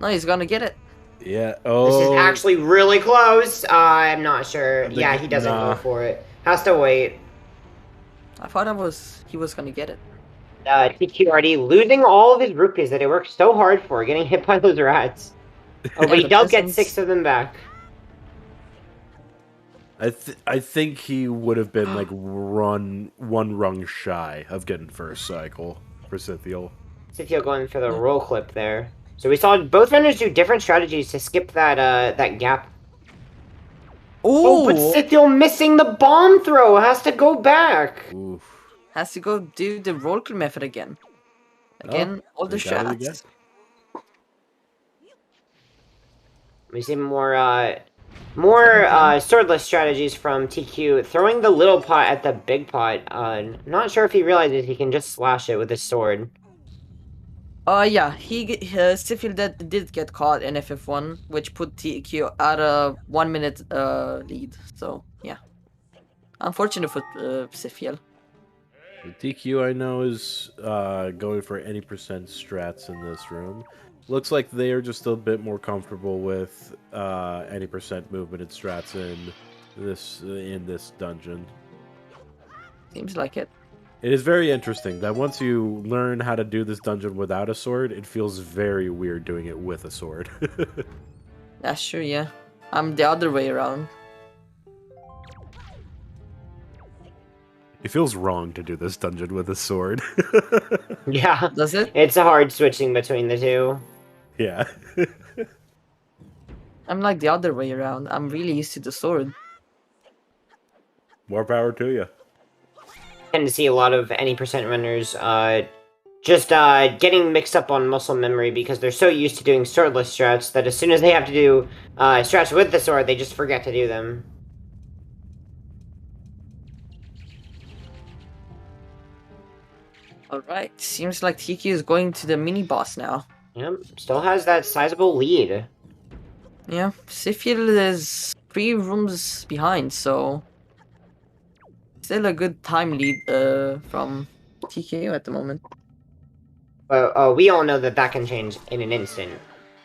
No, he's gonna get it. Yeah. This Oh. is actually really close. I'm not sure. think Yeah, he doesn't nah. go for it. Has to wait. I thought he was gonna get it. TQRD losing all of his rupees that he worked so hard for, getting hit by those rats. Oh, but he the does get peasants. 6 of them back. I think he would have been like one rung shy of getting first cycle for Cithiel. Cithiel going for the roll clip there. So we saw both runners do different strategies to skip that that gap. Oh, but Cithiel missing the bomb throw, has to go back. Oof. Has to go do the roll clip method again. Again, all the he got it again. shots. We see more swordless strategies from TQ, throwing the little pot at the big pot. Not sure if he realizes he can just slash it with his sword. Yeah, Cithiel did get caught in FF1, which put TQ at a 1 minute lead. So yeah, unfortunate for Cithiel. The DQ I know is going for any percent strats in this room. Looks like they are just a bit more comfortable with any percent movement and strats in this dungeon. Seems like it. It is very interesting that once you learn how to do this dungeon without a sword, it feels very weird doing it with a sword. That's true, yeah. I'm the other way around. It feels wrong to do this dungeon with a sword. Yeah, Does it? it's hard switching between the two. Yeah. I'm like the other way around. I'm really used to the sword. More power to you. Tend to see a lot of any percent runners just getting mixed up on muscle memory because they're so used to doing swordless strats that as soon as they have to do strats with the sword, they just forget to do them. Alright, seems like TQ is going to the mini boss now. Yep, still has that sizable lead. Yeah, Cithiel is 3 rooms behind, so still a good time lead from TKO at the moment. But we all know that that can change in an instant.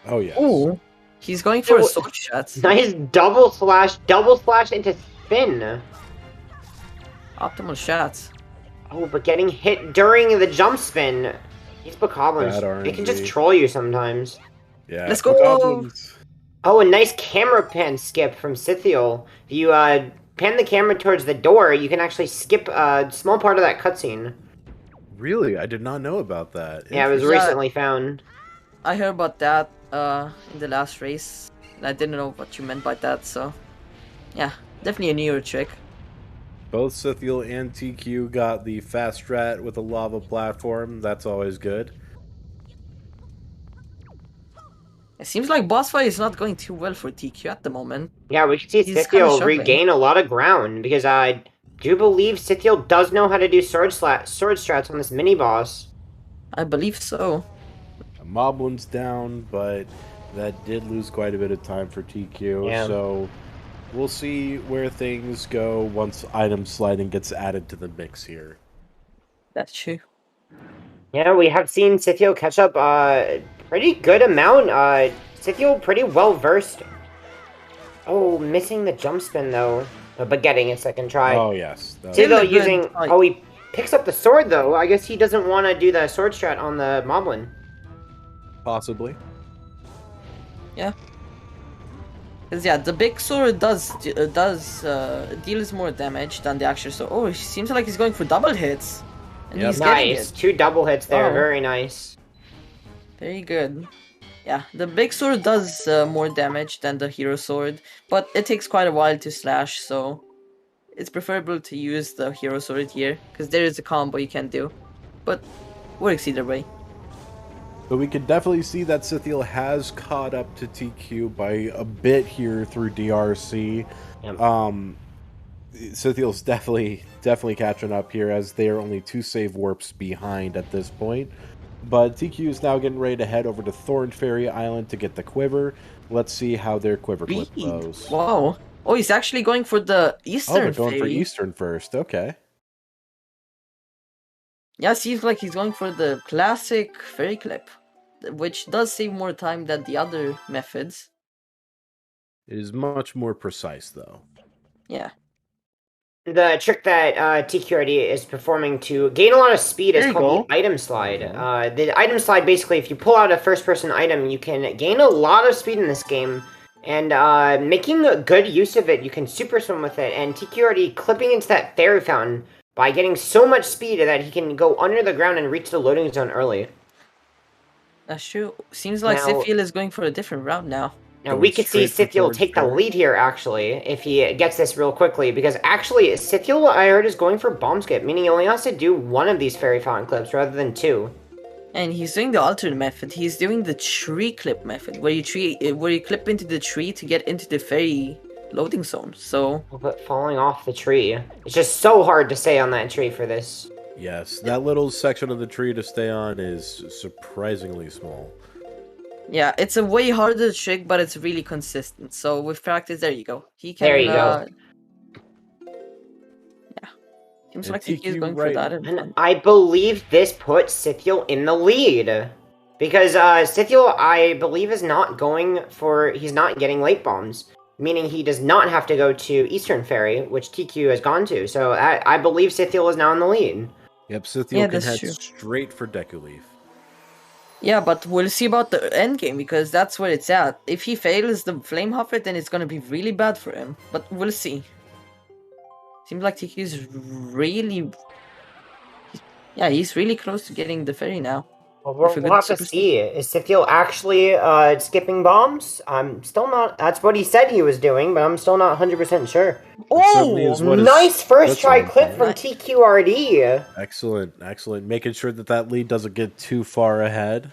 Oh yes. Ooh, he's going for a sword shot. Nice double slash into spin. Optimal shots. Oh, but getting hit during the jump spin. These bokoblins, they can just RNG. troll you sometimes. Yeah. Let's go! Goblins. Oh, a nice camera pan skip from Cithiel. If you pan the camera towards the door, you can actually skip a small part of that cutscene. Really, I did not know about that. Yeah, it was Yeah. recently found. I heard about that in the last race. I didn't know what you meant by that, so yeah, definitely a newer trick. Both Cithiel and TQ got the fast strat with a lava platform. That's always good. It seems like boss fight is not going too well for TQ at the moment. Yeah, we can see He's kinda Cithiel struggling. regain a lot of ground because I do believe Cithiel does know how to do sword strats on this mini boss. I believe so. Moblin's down, but that did lose quite a bit of time for TQ. Yeah. So we'll see where things go once item sliding gets added to the mix here. That's true. Yeah, we have seen Cithiel catch up pretty good amount. Cithiel pretty well versed. Oh, missing the jump spin though, but getting a second try. Oh yes. That- Still a Cithiel good using. fight. Oh, he picks up the sword though. I guess he doesn't want to do the sword strat on the moblin. Possibly. Cause yeah, the big sword deals more damage than the actual sword. Oh, it seems like he's going for double hits, and Yep. he's getting Nice, it. 2 double hits there. Oh. Very nice. Very good. Yeah, the big sword does more damage than the hero sword, but it takes quite a while to slash, so it's preferable to use the hero sword here, because there is a combo you can do. But works either way. But we can definitely see that Cithiel has caught up to TQ by a bit here through DRC. Yep. Cithiel's definitely catching up here as they are only 2 save warps behind at this point. But TQ is now getting ready to head over to Thorn Fairy Island to get the quiver. Let's see how their quiver clip Speed. goes. Wow. Oh, he's actually going for the Oh, Eastern they're going for Fairy. Eastern first. Okay. Yeah, seems like he's going for the classic fairy clip, which does save more time than the other methods. It is much more precise, though. Yeah. The trick that tqrd is performing to gain a lot of speed is There you called the item slide. The item slide, basically, if you pull out a first-person item, you can gain a lot of speed in this game. And making good use of it, you can super swim with it. And tqrd clipping into that fairy fountain by getting so much speed that he can go under the ground and reach the loading zone early. That's true. Seems like Now- Cithiel is going for a different route now. Now, Going we could see straight for Cithiel Thorn take the Fairy. lead here, actually, if he gets this real quickly. Because, actually, Cithiel, I heard, is going for bomb skip, meaning he only has to do 1 of these fairy fountain clips rather than 2. And he's doing the alternate method. He's doing the tree clip method, where you clip into the tree to get into the fairy loading zone. So But falling off the tree. It's just so hard to stay on that tree for this. Yes, that little section of the tree to stay on is surprisingly small. yeah, it's a way harder trick, but it's really consistent. So with practice, there you go. He can. There you go. Yeah, seems And like he's TQ going right- for that. And I believe this puts Cithiel in the lead. Because Cithiel, I believe, is not going for... He's not getting late bombs. Meaning he does not have to go to Eastern Fairy, which TQ has gone to. So I believe Cithiel is now in the lead. Yep, Cithiel Yeah, can that's head true. straight for Deku Leaf. Yeah, but we'll see about the end game because that's where it's at. If he fails the Flame Huffer, then it's gonna be really bad for him. But we'll see. Seems like TQ is really... Yeah, he's really close to getting the fairy now. Well, With a we'll good have to super see. Is Cithiel actually skipping bombs? I'm still not. That's what he said he was doing, but I'm still not 100% sure. It certainly Oh, is what his Nice first looks try like. clip from Nice. TQRD. Excellent, excellent. Making sure that that lead doesn't get too far ahead.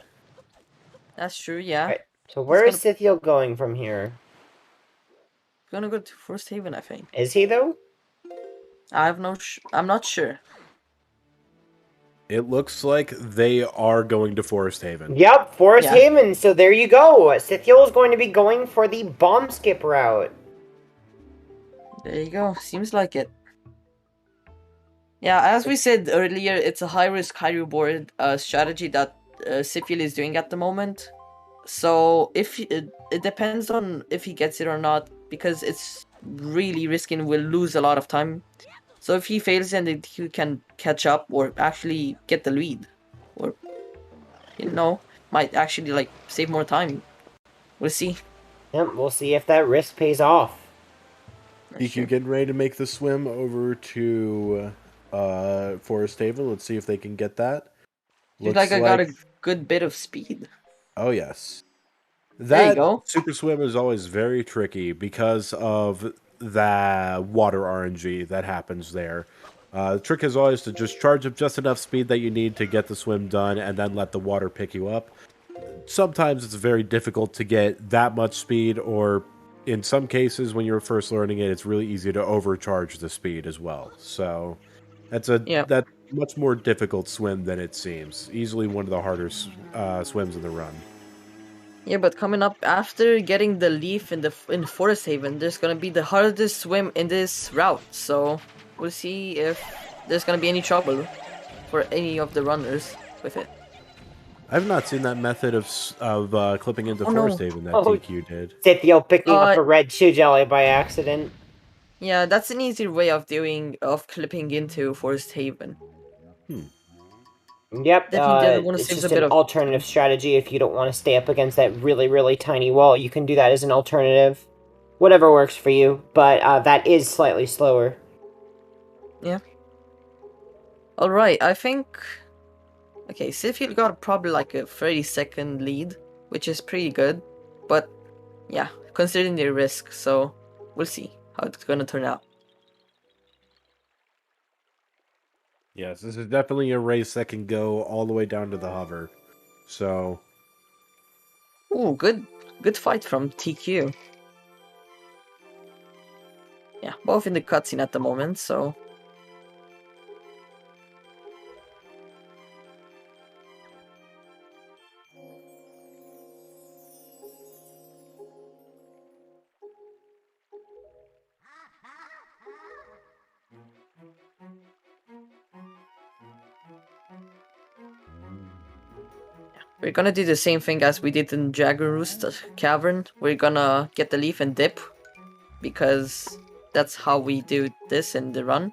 that's true. Yeah, Right, so where He's is Cithiel going from here? gonna go to First Haven, I think. Is he though? I'm not sure. It looks like they are going to Forest Haven. Yep, Forest Yeah. Haven. So there you go. Cithiel is going to be going for the bomb skip route. There you go. Seems like it. Yeah, as we said earlier, it's a high risk, high reward strategy that Cithiel is doing at the moment. So if it depends on if he gets it or not, because it's really risky and will lose a lot of time. So if he fails, then he can catch up or actually get the lead, or might actually like save more time. We'll see. Yep, we'll see if that risk pays off. EQ getting ready to make the swim over to Forest Haven. Let's see if they can get that. Looks like I got a good bit of speed. Oh yes. There you That go. super swim is always very tricky because of the water RNG that happens there. The trick is always to just charge up just enough speed that you need to get the swim done and then let the water pick you up. Sometimes it's very difficult to get that much speed, or in some cases when you're first learning it, it's really easy to overcharge the speed as well. So that's much more difficult swim than it seems. Easily one of the harder swims in the run. Yeah, but coming up after getting the leaf in Forest Haven, there's gonna be the hardest swim in this route. So we'll see if there's gonna be any trouble for any of the runners with it. I've not seen that method of clipping into Forest Haven that TQ did. Cithiel picking up a red shoe jelly by accident. Yeah, that's an easy way of clipping into Forest Haven. Yep, it's just an alternative strategy if you don't want to stay up against that really, really tiny wall. You can do that as an alternative. Whatever works for you, but that is slightly slower. Yeah. Alright, I think... Okay, Cithiel got probably like a 30-second lead, which is pretty good. But, yeah, considering the risk, so we'll see how it's gonna turn out. Yes, this is definitely a race that can go all the way down to the hover. So... Ooh, good fight from TQ. Yeah, both in the cutscene at the moment, so... We're gonna do the same thing as we did in Roost Cavern. We're gonna get the leaf and dip, because that's how we do this in the run.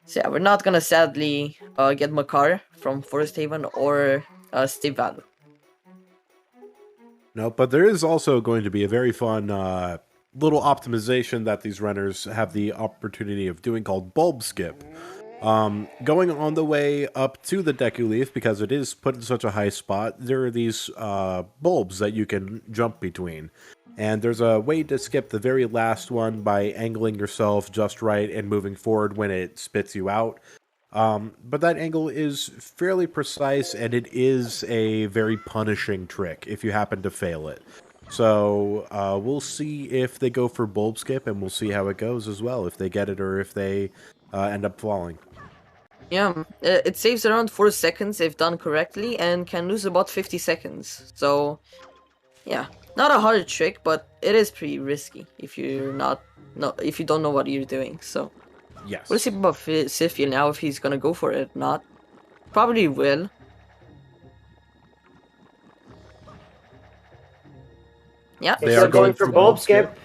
So yeah, we're not gonna sadly get Makar from Forest Haven or Steve Val. No, but there is also going to be a very fun little optimization that these runners have the opportunity of doing called bulb skip. Going on the way up to the Deku Leaf, because it is put in such a high spot, there are these bulbs that you can jump between. And there's a way to skip the very last one by angling yourself just right and moving forward when it spits you out. But that angle is fairly precise, and it is a very punishing trick if you happen to fail it. So we'll see if they go for bulb skip, and we'll see how it goes as well, if they get it or if they end up falling. Yeah, it saves around 4 seconds if done correctly, and can lose about 50 seconds. So, yeah, not a hard trick, but it is pretty risky if if you don't know what you're doing. So, yes, we'll see about Cithiel now if he's gonna go for it or not. Probably will. Yeah, they are going for bulb skip.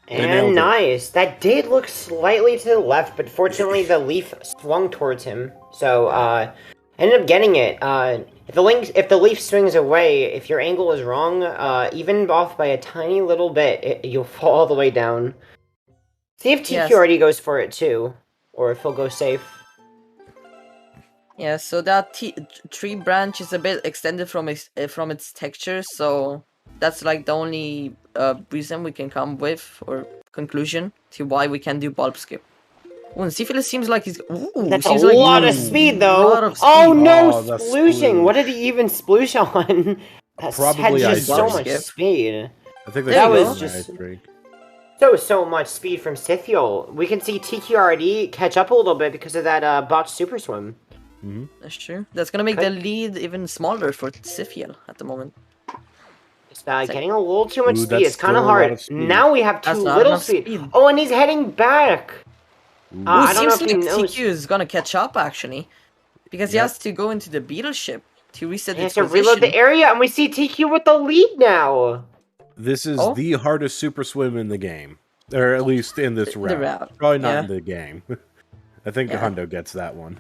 And nice. That did look slightly to the left, but fortunately the leaf swung towards him. So ended up getting it. If the leaf swings away, if your angle is wrong, even off by a tiny little bit, you'll fall all the way down. See if TQ already goes for it too, or if he'll go safe. Yeah, so that tree branch is a bit extended from its texture, so that's like the only reason we can come with, or conclusion to why we can do bulb skip. Ooh, and Cithiel seems like he's. Ooh, That's a seems like lot of he's- speed, a though. lot of Oh speed. no, Oh, the splooshing! sploosh. What did he even sploosh on? That Probably had ice just so drink. much speed. I think There That you was go. just ice drink. so much speed from Cithiel. We can see TQRD catch up a little bit because of that botched super swim. That's true. That's gonna make the lead even smaller for Cithiel at the moment. Just getting a little too much Ooh, speed. that's It's kind of still a lot hard. of speed. Now we have That's too not little enough speed. speed. Oh, and he's heading back. Ooh, I don't know seems if he like knows. TQ is gonna catch up actually, because he Yep. has to go into the beetle ship to reset He has its to position. reload the area, and we see TQ with the lead now. This is Oh. the hardest super swim in the game. Or at least in this The route. route, Probably not yeah. in the game. I think Yeah. Hundo gets that one.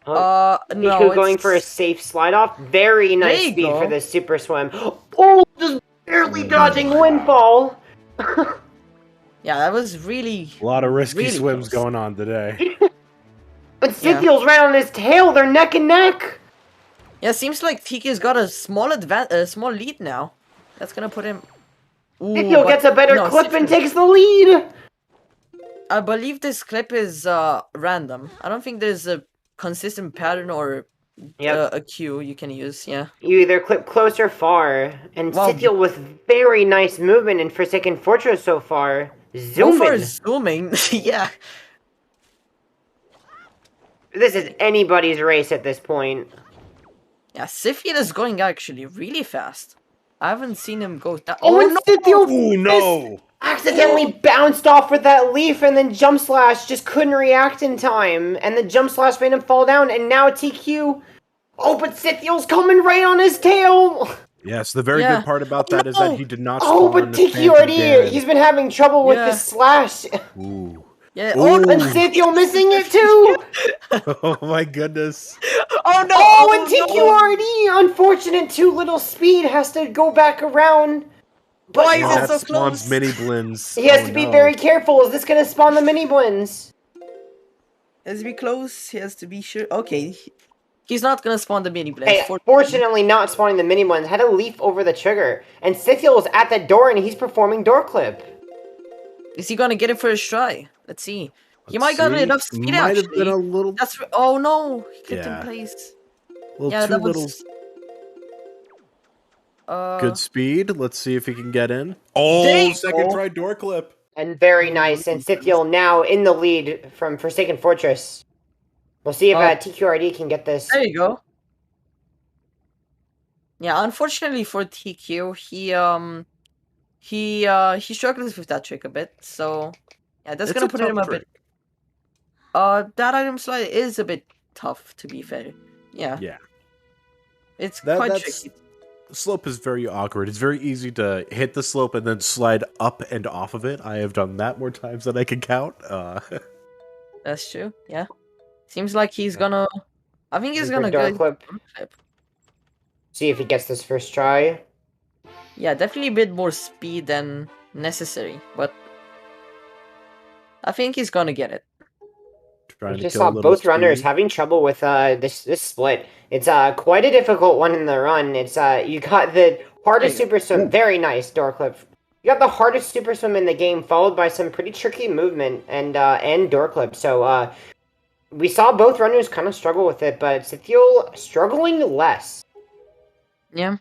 No, TQ going it's for a safe slide off. Very nice you speed for go. this super swim. Oh, just barely dodging windfall. Yeah, that was really A lot of risky really swims close. going on today. But Yeah. Cithiel's right on his tail. They're neck and neck. Yeah, seems like TQ's got a small lead now. That's gonna put him. Ooh, Cithiel but gets a better no, clip and Cithiel- takes the lead. I believe this clip is random. I don't think there's a consistent pattern or Yep. a cue you can use. Yeah. You either clip close or far. And Wow. Cithiel with very nice movement in Forsaken Fortress so far. So far Zooming. zooming, yeah. This is anybody's race at this point. Yeah, Cithiel is going actually really fast. I haven't seen him go that. Oh, and Cithiel Ooh, no! accidentally bounced off with that leaf, and then Jump Slash just couldn't react in time. And the Jump Slash made him fall down, and now TQ. Oh, but Cithiel's coming right on his tail. Yes, the very Yeah. good part about that is no! that he did not Oh, spawn but the Phantom TQRD, Ganon. he's been having trouble with Yeah. the slash. Ooh. Yeah. Ooh. Oh And no! Cithiel missing it too. Oh my goodness. Oh no! Oh, and TQRD, unfortunate too little speed, has to go back around. But Why is Oh, it that so spawns close? mini blins. he has Oh, to be no. very careful. Is this going to spawn the mini blins? Has to be close. He has to be sure. Okay. He's not gonna spawn the mini blast. Hey, fortunately not spawning the mini blins. Had a leaf over the trigger. And Cithiel is at the door and he's performing door clip. Is he gonna get it first try? Let's see. He Let's might got see. enough speed Might have actually. been a little, That's oh no! He clipped Yeah. in place. little Yeah, too that little. was. Good speed. Let's see if he can get in. There Oh, you second go. try door clip. And very nice. And Cithiel now in the lead from Forsaken Fortress. We'll see if TQRD can get this. There you go. Yeah, unfortunately for TQ, he struggles with that trick a bit. So yeah, that's It's gonna a put tough him a trick. bit. That item slide is a bit tough to be fair. Yeah, Yeah. it's That- quite that's- tricky. The slope is very awkward. It's very easy to hit the slope and then slide up and off of it. I have done that more times than I can count. That's true. Yeah, seems like he's gonna. I think he's Looking for gonna door go. clip. See if he gets this first try. Yeah, definitely a bit more speed than necessary, but I think he's gonna get it. Trying We to just kill a saw little both runners speed. having trouble with this split. It's quite a difficult one in the run. It's you got the hardest There you super swim, very nice door clip. You got the hardest super swim in the game, followed by some pretty tricky movement and door clip. So we saw both runners kind of struggle with it, but Cithiel struggling less. Yeah.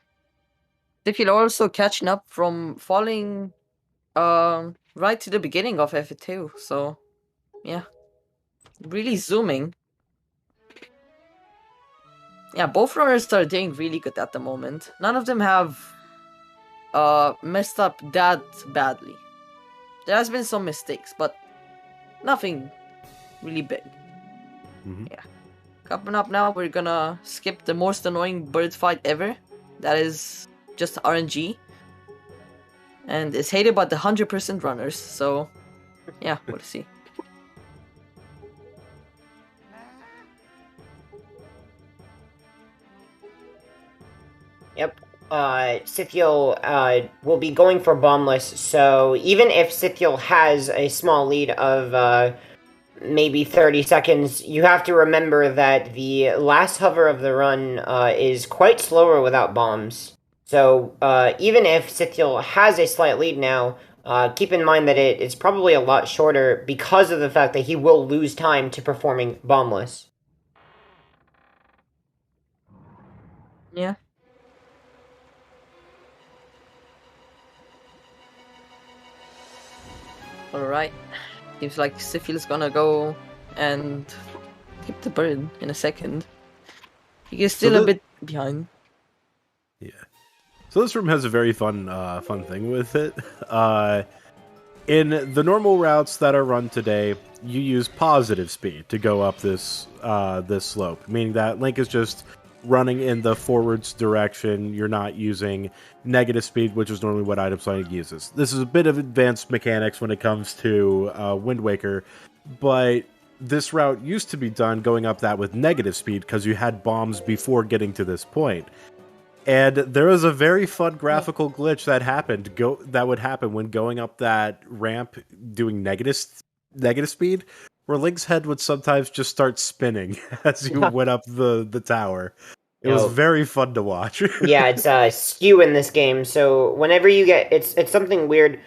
Cithiel also catching up from falling right to the beginning of F2, so yeah. Really zooming. Yeah, both runners are doing really good at the moment. None of them have messed up that badly. There has been some mistakes, but nothing really big. Mhm. Yeah. Coming up now, we're gonna skip the most annoying bird fight ever. That is just RNG. And it's hated by the 100% runners, so yeah, we'll see. Yep. Cithiel will be going for bombless, so even if Cithiel has a small lead of maybe 30 seconds, you have to remember that the last hover of the run is quite slower without bombs. So even if Cithiel has a slight lead now, keep in mind that it's probably a lot shorter because of the fact that he will lose time to performing bombless. Yeah. Alright. Seems like Cithiel's gonna go and tip the bird in a second. He is still a bit behind. Yeah. So this room has a very fun thing with it. In the normal routes that are run today, you use positive speed to go up this slope, meaning that Link is just running in the forwards direction. You're not using negative speed, which is normally what Item Sliding uses. This is a bit of advanced mechanics when it comes to Wind Waker, but this route used to be done going up that with negative speed because you had bombs before getting to this point. And there was a very fun graphical glitch that would happen when going up that ramp doing negative speed, where Link's head would sometimes just start spinning as you went up the tower. It was very fun to watch. Yeah, it's skew in this game, so whenever you get... It's something weird.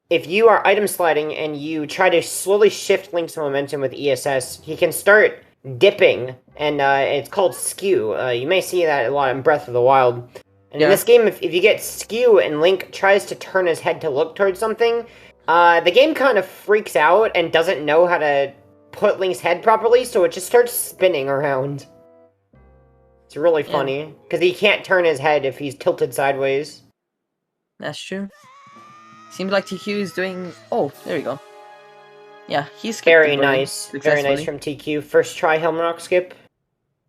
If you are item sliding and you try to slowly shift Link's momentum with ESS, he can start dipping, and it's called skew. You may see that a lot in Breath of the Wild. And in this game, if you get skew and Link tries to turn his head to look towards something, the game kind of freaks out and doesn't know how to put Link's head properly, so it just starts spinning around. It's really funny, because he can't turn his head if he's tilted sideways. That's true. Seems like TQ is doing... Oh, there we go. Yeah, he's very nice. Very nice from TQ. First try helmet rock skip.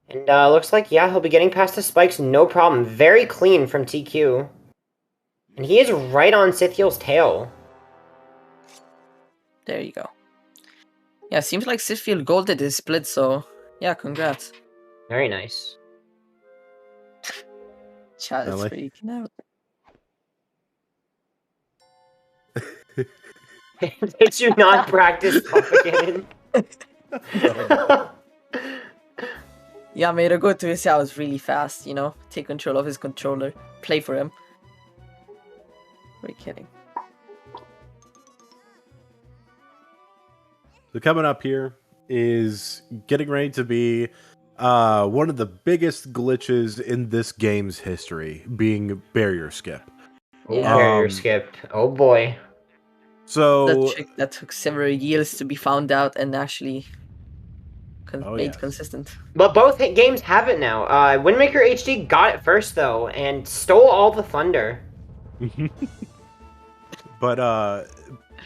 And looks like, yeah, he'll be getting past the spikes, no problem. Very clean from TQ. And he is right on Cithiel's tail. There you go. Yeah, seems like Cithiel golded his split, so yeah, congrats. Very nice. Chat is freaking out. Did you not practice propagating? Yeah, made a go to his house really fast, you know? Take control of his controller. Play for him. We're kidding. So coming up here is getting ready to be one of the biggest glitches in this game's history, being barrier skip. Yeah. Barrier skip. Oh boy. So that trick that took several years to be found out and actually made consistent. But both games have it now. Wind Waker HD got it first though, and stole all the thunder. But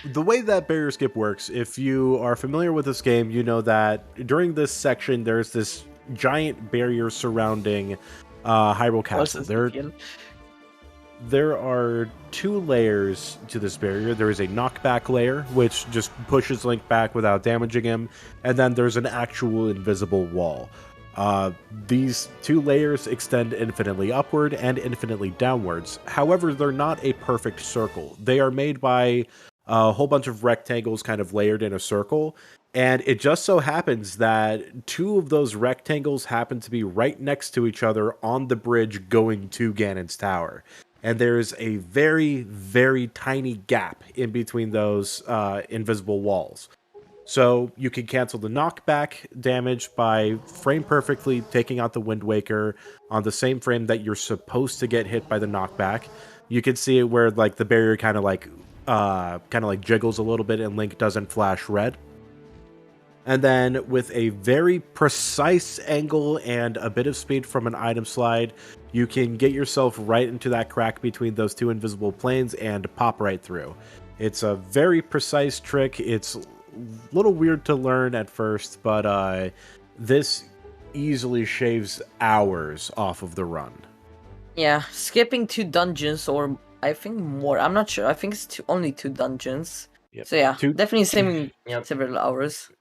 the way that barrier skip works, if you are familiar with this game, you know that during this section there's this giant barrier surrounding Hyrule Castle. There are two layers to this barrier. There is a knockback layer, which just pushes Link back without damaging him, and then there's an actual invisible wall. These two layers extend infinitely upward and infinitely downwards. However, they're not a perfect circle. They are made by a whole bunch of rectangles kind of layered in a circle, and it just so happens that two of those rectangles happen to be right next to each other on the bridge going to Ganon's tower. And there's a very, very tiny gap in between those invisible walls. So you can cancel the knockback damage by frame perfectly taking out the Wind Waker on the same frame that you're supposed to get hit by the knockback. You can see it where like the barrier kind of like jiggles a little bit and Link doesn't flash red. And then with a very precise angle and a bit of speed from an item slide, you can get yourself right into that crack between those two invisible planes and pop right through. It's a very precise trick. It's a little weird to learn at first, but this easily shaves hours off of the run. Yeah, skipping 2 dungeons, or I think more. I'm not sure. I think it's only 2 dungeons. Yep. So yeah, definitely saving several hours.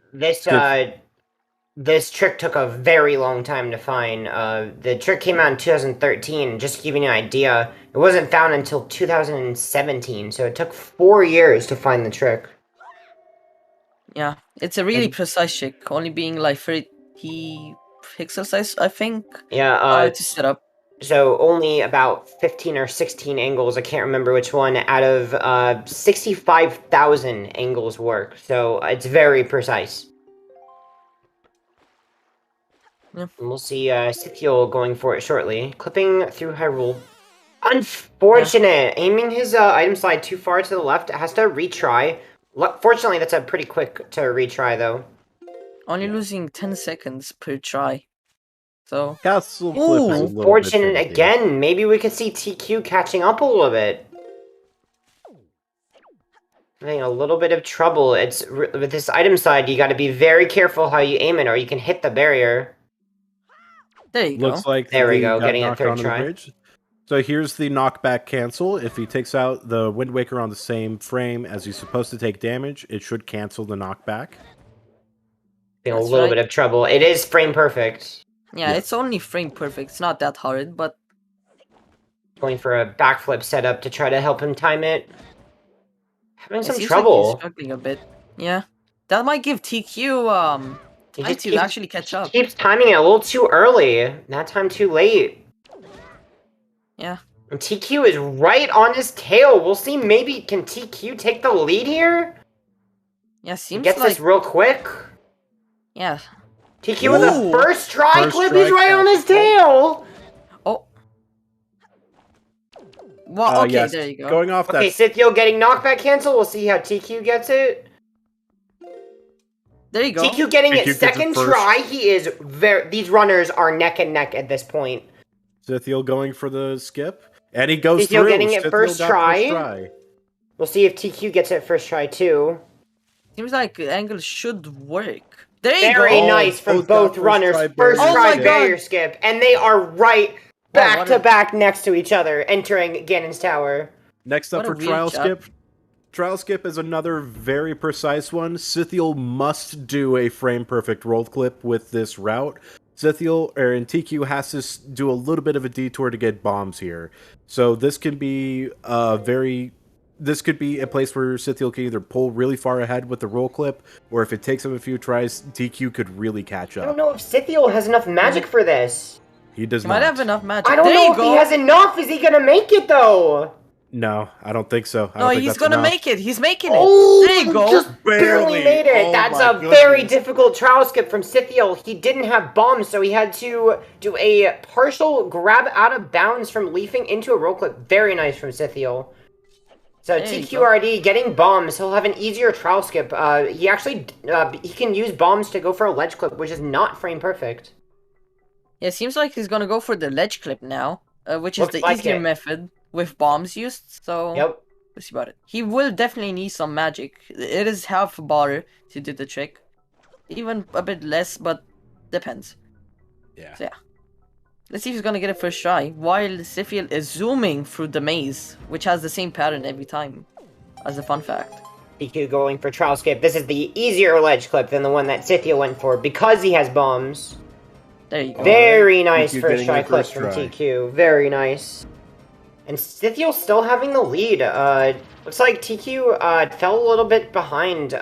This trick took a very long time to find. The trick came out in 2013. Just to give you an idea, it wasn't found until 2017, so it took 4 years to find the trick. Yeah, it's a really And- precise trick, only being like 30 pixel size, I think, Yeah, to set up. so only about 15 or 16 angles, I can't remember which one, out of 65,000 angles work. So it's very precise. Yeah. And we'll see Cithiel going for it shortly. Clipping through Hyrule. Unfortunate! Aiming his item slide too far to the left, has to retry. Fortunately, that's a pretty quick to retry, though. Only losing 10 seconds per try. So, Castle Flip is a Ooh. little bit Unfortunate finicky. again. Maybe we could see TQ catching up a little bit. Having a little bit of trouble. It's with this item side, you got to be very careful how you aim it, or you can hit the barrier. there you Looks go. like There we he go, got getting it knocked third onto try. the bridge. So here's the knockback cancel. If he takes out the Wind Waker on the same frame as he's supposed to take damage, it should cancel the knockback. In a That's little right. bit of trouble. It is frame perfect. Yeah, Yeah. it's only frame perfect. It's not that hard, but Going for a backflip setup to try to help him time it. Having it some seems trouble. like he's struggling a bit. Yeah, that might give TQ He time just to actually catch up. keeps timing it a little too early. That time too late. Yeah. And TQ is right on his tail. We'll see. Maybe can TQ take the lead here? Yeah, He seems gets like this real quick. yeah. TQ with a Ooh. first try First clip. He's try right on his cancel. tail. Oh. Well, okay, Yes, there you go. Going off Okay, that. Cithiel getting knockback cancel. We'll see how TQ gets it. There you go. TQ getting TQ it gets it second first. try. He is very. These runners are neck and neck at this point. Cithiel going for the skip. And he goes Cithiel through. getting it Cithiel first got try. We'll see if TQ gets it first try too. Seems like the angle should work. There you Very go. nice from both got both first runners. try First barrier try skip. barrier skip, and they are right back what to a- back next to each other, entering Ganon's tower. Next up What a for weird Trial job. Skip. Trial Skip is another very precise one. Cithiel must do a frame perfect roll clip with this route. Cithiel and TQ has to do a little bit of a detour to get bombs here. So this can be this could be a place where Cithiel can either pull really far ahead with the roll clip, or if it takes him a few tries, TQ could really catch I don't up. know if Cithiel has enough magic for this. He does He not. might have enough magic. I don't there know you if go. he has enough. Is he gonna make it though? No, I don't think so. I No, don't think he's that's gonna enough. make it. He's making it. Oh, there you go. just barely made it. Oh That's my a very goodness. difficult trial skip from Cithiel. He didn't have bombs, so he had to do a partial grab out of bounds from leafing into a roll clip. Very nice from Cithiel. So There you TQRD getting bombs. He'll have an easier trial skip. He actually he can use bombs to go for a ledge clip, which is not frame perfect. Yeah, it seems like he's gonna go for the ledge clip now, which is Looks the like easier it. method with bombs used. So Yep. we'll see about it. He will definitely need some magic. It is half a bar to do the trick, even a bit less, but depends. Yeah. So yeah, let's see if he's gonna get it first try. While Cithiel is zooming through the maze, which has the same pattern every time. As a fun fact. TQ going for trial skip. This is the easier ledge clip than the one that Cithiel went for because he has bombs. There you go. Very nice TQ first getting try the clip first from try. TQ. Very nice. And Cithiel still having the lead. Looks like TQ fell a little bit behind.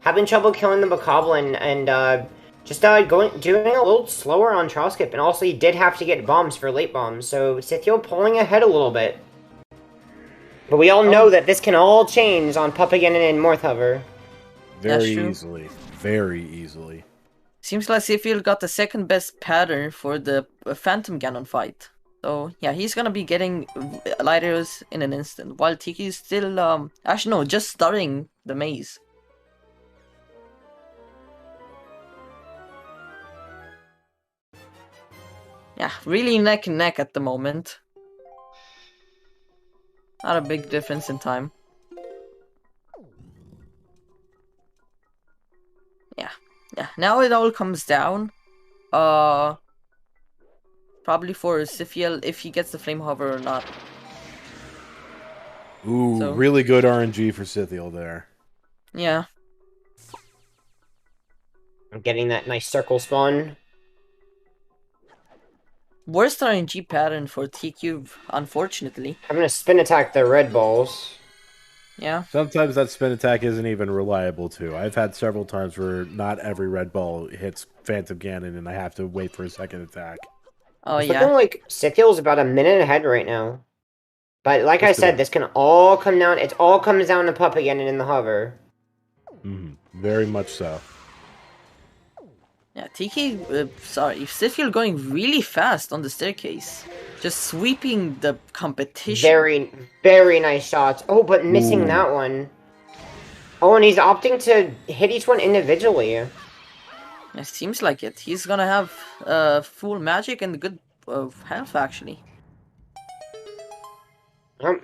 Having trouble killing the Bokoblin and just doing a little slower on trial skip. And also he did have to get bombs for late bombs. So Cithiel pulling ahead a little bit. But we all know that this can all change on Puppaganon and Morthover. That's Very true. easily. Very easily. Seems like Cithiel got the second best pattern for the Phantom Ganon fight. So yeah, he's gonna be getting light arrows in an instant, while Tiki is still actually no, just starting the maze. Yeah, really neck and neck at the moment. Not a big difference in time. Yeah, now it all comes down. Probably for Cithiel if he gets the flame hover or not. Ooh, So- really good RNG for Cithiel there. Yeah. I'm getting that nice circle spawn. Worst RNG pattern for TQ, unfortunately. I'm gonna spin attack the red balls. Yeah. Sometimes that spin attack isn't even reliable, too. I've had several times where not every red ball hits Phantom Ganon, and I have to wait for a second attack. Oh It's yeah. looking like Cithiel's about a minute ahead right now. But like I Just said, about. this can all come down. It all comes down to Pup again and in the hover. Very much so. Yeah, Cithiel going really fast on the staircase. Just sweeping the competition. Very, very nice shots. Oh, but missing Ooh. that one. Oh, and he's opting to hit each one individually. It seems like it. He's gonna have full magic and good health, actually.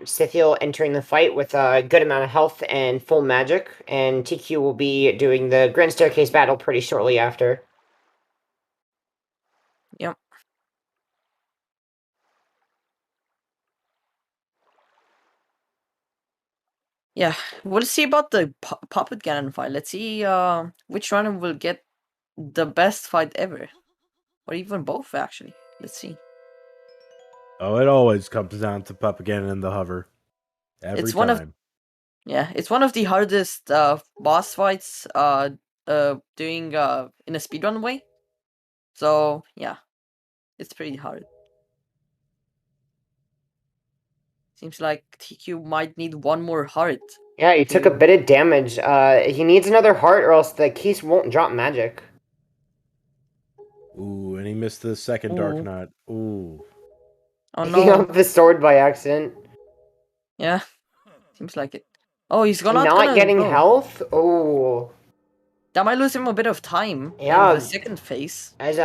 Cithiel entering the fight with a good amount of health and full magic, and TQ will be doing the Grand Staircase battle pretty shortly after. Yep. Yeah, we'll see about the Puppet Ganon fight. Let's see which runner will get the best fight ever. Or even both, actually. Let's see. Oh, it always comes down to Pup again in the hover. Every It's time. one of it's one of the hardest boss fights doing in a speedrun way. So yeah, it's pretty hard. Seems like TQ might need one more heart. Yeah, he took a bit of damage. He needs another heart or else the keys won't drop magic. Ooh, and he missed the second Dark Knot. Ooh. Oh Picking no. up the sword by accident. Yeah, seems like it. Oh, he's not Not getting health? Oh. That might lose him a bit of time in Yeah. the second phase. As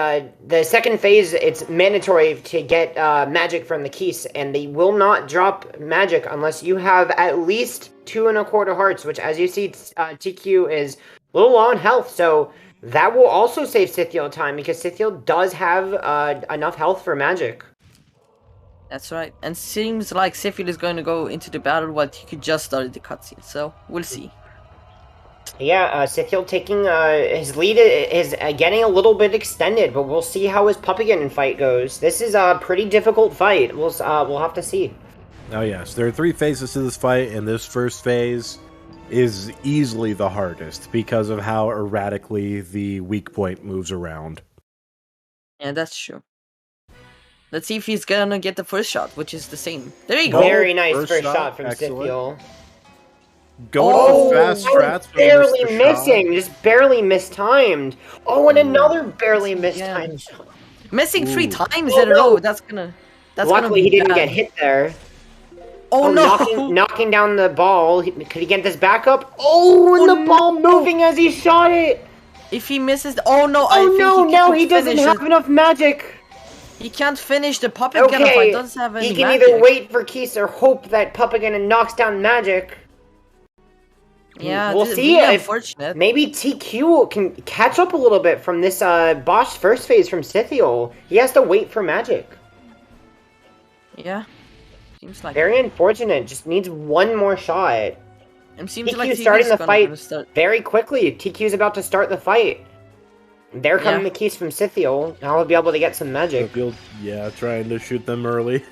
the second phase, it's mandatory to get magic from the keys, and they will not drop magic unless you have at least 2 1/4 hearts, which, as you see, TQ is a little low on health, so that will also save Cithiel time, because Cithiel does have enough health for magic. That's right. And seems like Cithiel is going to go into the battle while TQ just started the cutscene, so we'll see. Yeah, Cithiel taking his lead is getting a little bit extended, but we'll see how his Puppet fight goes. This is a pretty difficult fight. We'll have to see. Oh yes, there are 3 phases to this fight, and this first phase is easily the hardest because of how erratically the weak point moves around. Yeah, that's true. Let's see if he's gonna get the first shot, which is the same. There you go. Very nice First first shot, shot from excellent. Scythiel. Going for fast strats, but barely missed the missing, shot. just barely mistimed. Oh, and another barely mistimed shot. Missing 3 Ooh. times Oh, in a row. no. That's gonna Luckily, be he didn't bad. get hit there. Oh no! Knocking down the ball. Could he get this back up? Oh, and the ball moving as he shot it. If he misses, oh no! I Oh think no, he now can't he doesn't finish have it. enough magic. He can't finish the Puppet Ganon Okay, fight. Doesn't have any he can magic. either wait for Keys or hope that Puppet knocks down magic. Yeah, we'll this is see really if unfortunate. maybe TQ can catch up a little bit from this boss first phase from Cithiel. He has to wait for magic. Yeah, seems like Very unfortunate. Just needs one more shot. it seems TQ like starting the fight start. very quickly. TQ's about to start the fight. There come the keys from Cithiel. Now he'll be able to get some magic. Yeah, trying to shoot them early.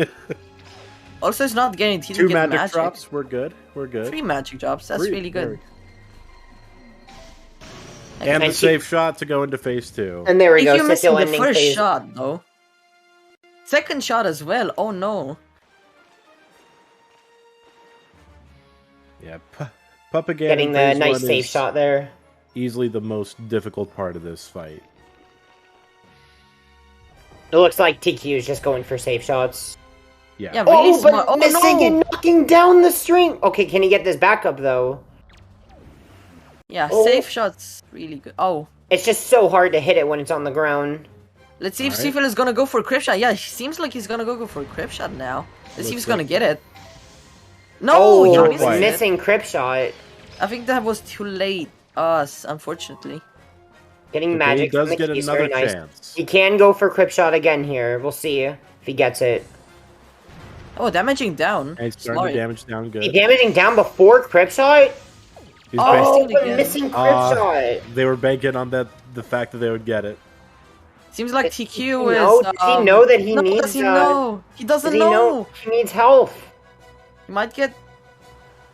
Also, it's not guaranteed 2 to get magic drops. We're good. 3 magic drops. That's 3, really good. And the And safe shot to go into phase 2. And there we go. If you're missing Cithiel the ending first phase. shot, though. Second shot as well. Oh no. Yeah, Pup again. Getting the nice safe shot there. Easily the most difficult part of this fight. It looks like TQ is just going for safe shots. Yeah. Yeah, really Oh, but smart. Oh missing no! and knocking down the string. Okay, can he get this back up though? Yeah, Oh. safe shots. Really good. Oh. It's just so hard to hit it when it's on the ground. Let's see if Alright. Cithiel is gonna go for a crypt shot. Yeah, he seems like he's gonna go for a crypt shot now. Let's see if he's Looks gonna like- get it. No, Oh, he not missed quite. it. missing crip shot. I think that was too late. Unfortunately. Getting Okay, magic he does from the get keys, another very nice. chance. He can go for crip shot again here. We'll see if he gets it. Oh, damaging down. And he's starting Smart. to damage down good. He damaging down before crip shot? He's Oh, Oh, Basically but again. missing crip shot. They were banking on the fact that they would get it. Seems like Does he TQ is. know? Does he know that he no, needs, Does he know? He Does doesn't he know. know he needs health? He might get.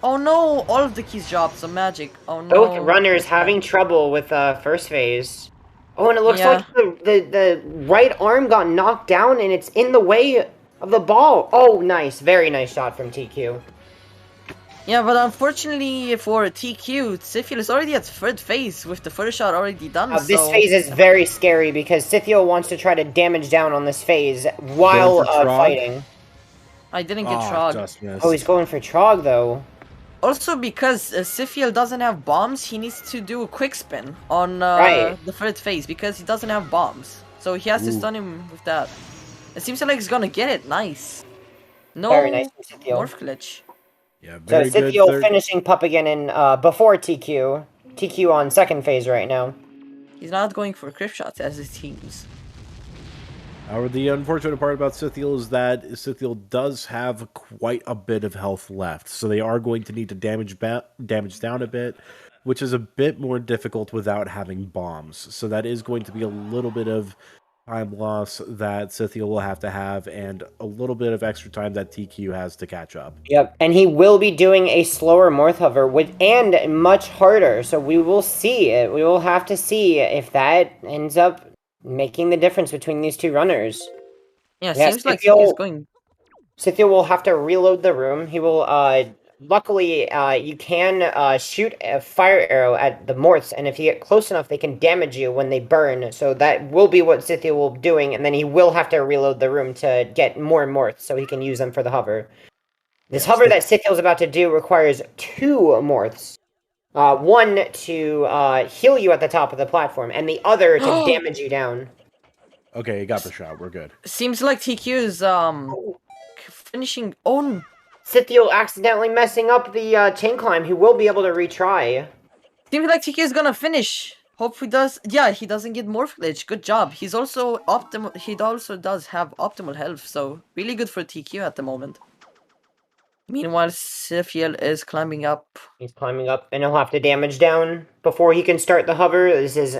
Oh no! All of the keys dropped. Some magic. Oh no. Both runners having trouble with first phase. Oh, and it looks like the right arm got knocked down and it's in the way of the ball. Oh, nice. Very nice shot from TQ. Yeah, but unfortunately for TQ, Cithiel is already at third phase with the first shot already done. This phase is very scary because Cithiel wants to try to damage down on this phase while fighting. I didn't get Trog. Oh, he's going for Trog though. Also, because Cithiel doesn't have bombs, he needs to do a quick spin on the third phase because he doesn't have bombs. So he has to stun him with that. It seems like he's gonna get it. Nice. No very nice from Cithiel. morph glitch. Yeah, very so Cithiel finishing Pup again in before TQ. TQ on second phase right now. He's not going for crit shots as it seems. The unfortunate part about Cithiel is that Cithiel does have quite a bit of health left, so they are going to need to damage down a bit, which is a bit more difficult without having bombs. So that is going to be a little bit of time loss that Cithiel will have to have, and a little bit of extra time that TQ has to catch up. Yep, and he will be doing a slower Morph Hover, and much harder, so we will see it. We will have to see if that ends up making the difference between these two runners. Yeah, seems like he's going... Cithiel will have to reload the room. He will, luckily, you can shoot a fire arrow at the morphs, and if you get close enough, they can damage you when they burn. So that will be what Cithiel will be doing, and then he will have to reload the room to get more morphs, so he can use them for the hover. This hover that Cithiel's about to do requires 2 morphs. One to heal you at the top of the platform, and the other to damage you down. Okay, you got the shot. We're good. Seems like TQ is finishing on. Cithiel accidentally messing up the chain climb. He will be able to retry. Seems like TQ is gonna finish. Hope he does. Yeah, he doesn't get morph glitch. Good job. He's also optimal. He also does have optimal health, so really good for TQ at the moment. Meanwhile, Cithiel is climbing up. He's climbing up, and he'll have to damage down before he can start the hover. This is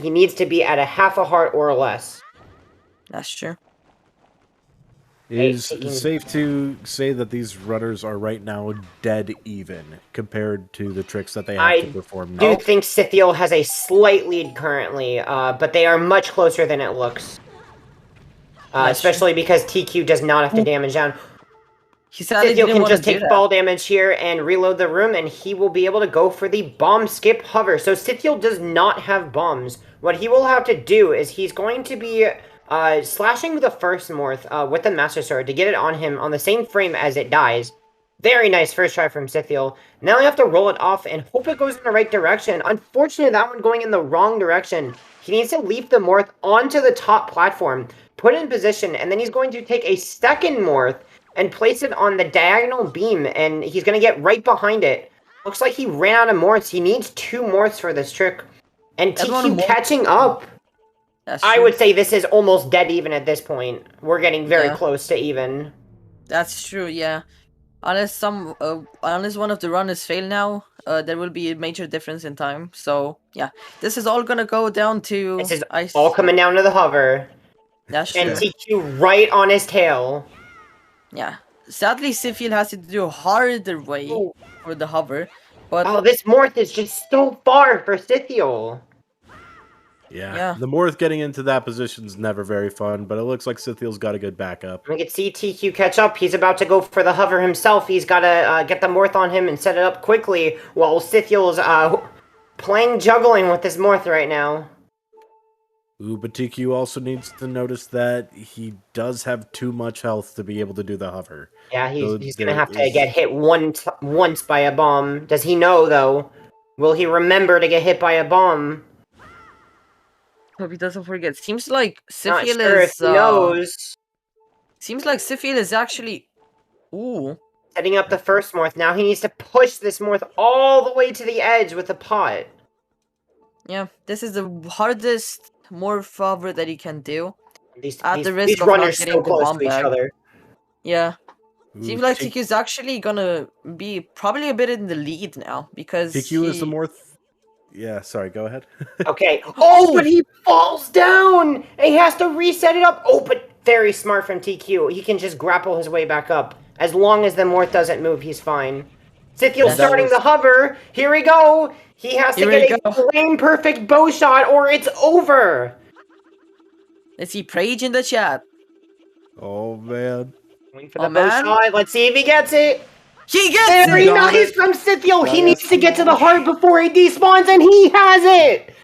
he needs to be at a half a heart or less. That's true. It is safe to say that these runners are right now dead even compared to the tricks that they have to perform now. I do think Cithiel has a slight lead currently, but they are much closer than it looks. Especially because TQ does not have to damage down. Cithiel can just take fall damage here and reload the room, and he will be able to go for the bomb skip hover. So Cithiel does not have bombs. What he will have to do is he's going to be slashing the first morph with the Master Sword to get it on him on the same frame as it dies. Very nice first try from Cithiel. Now you have to roll it off and hope it goes in the right direction. Unfortunately, that one going in the wrong direction. He needs to leap the morph onto the top platform, put it in position, and then he's going to take a second morph and place it on the diagonal beam, and he's going to get right behind it. Looks like he ran out of morphs. He needs 2 morphs for this trick. And TQ catching up. I would say this is almost dead even at this point. We're getting very close to even. That's true, yeah. Unless unless one of the runners fail now, there will be a major difference in time. So, yeah. This is all gonna go down to... This is all coming down to the hover. That's true. And TQ right on his tail. Yeah. Sadly, Cithiel has to do a harder way for the hover. But oh, this morph is just so far for Cithiel. Yeah. The morph getting into that position is never very fun, but it looks like Cithiel's got a good backup. We can see TQ catch up. He's about to go for the hover himself. He's got to get the morph on him and set it up quickly, while Cithiel's playing juggling with this morph right now. Ooh, but TQ also needs to notice that he does have too much health to be able to do the hover. Yeah, he's going to have to get hit once by a bomb. Does he know, though? Will he remember to get hit by a bomb? Hope he doesn't forget. Seems like Cithiel Seems like Cithiel is actually... Ooh. Setting up the first morph. Now he needs to push this morph all the way to the edge with the pot. Yeah, this is the hardest morph hover that he can do. These runners so close to each other. Yeah. Seems like TQ is actually gonna be probably a bit in the lead now, because TQ is the morph... Yeah, sorry, go ahead. Okay. Oh, but he falls down! And he has to reset it up! Oh, but very smart from TQ. He can just grapple his way back up. As long as the morph doesn't move, he's fine. Cithiel starting the hover. Here we go. He has to get a flame perfect bow shot or it's over. Let's see Prage in the chat. Oh man. Going for the bow shot. Let's see if he gets it. He gets it! Very nice from Cithiel. He needs to get to the heart before he despawns, and he has it.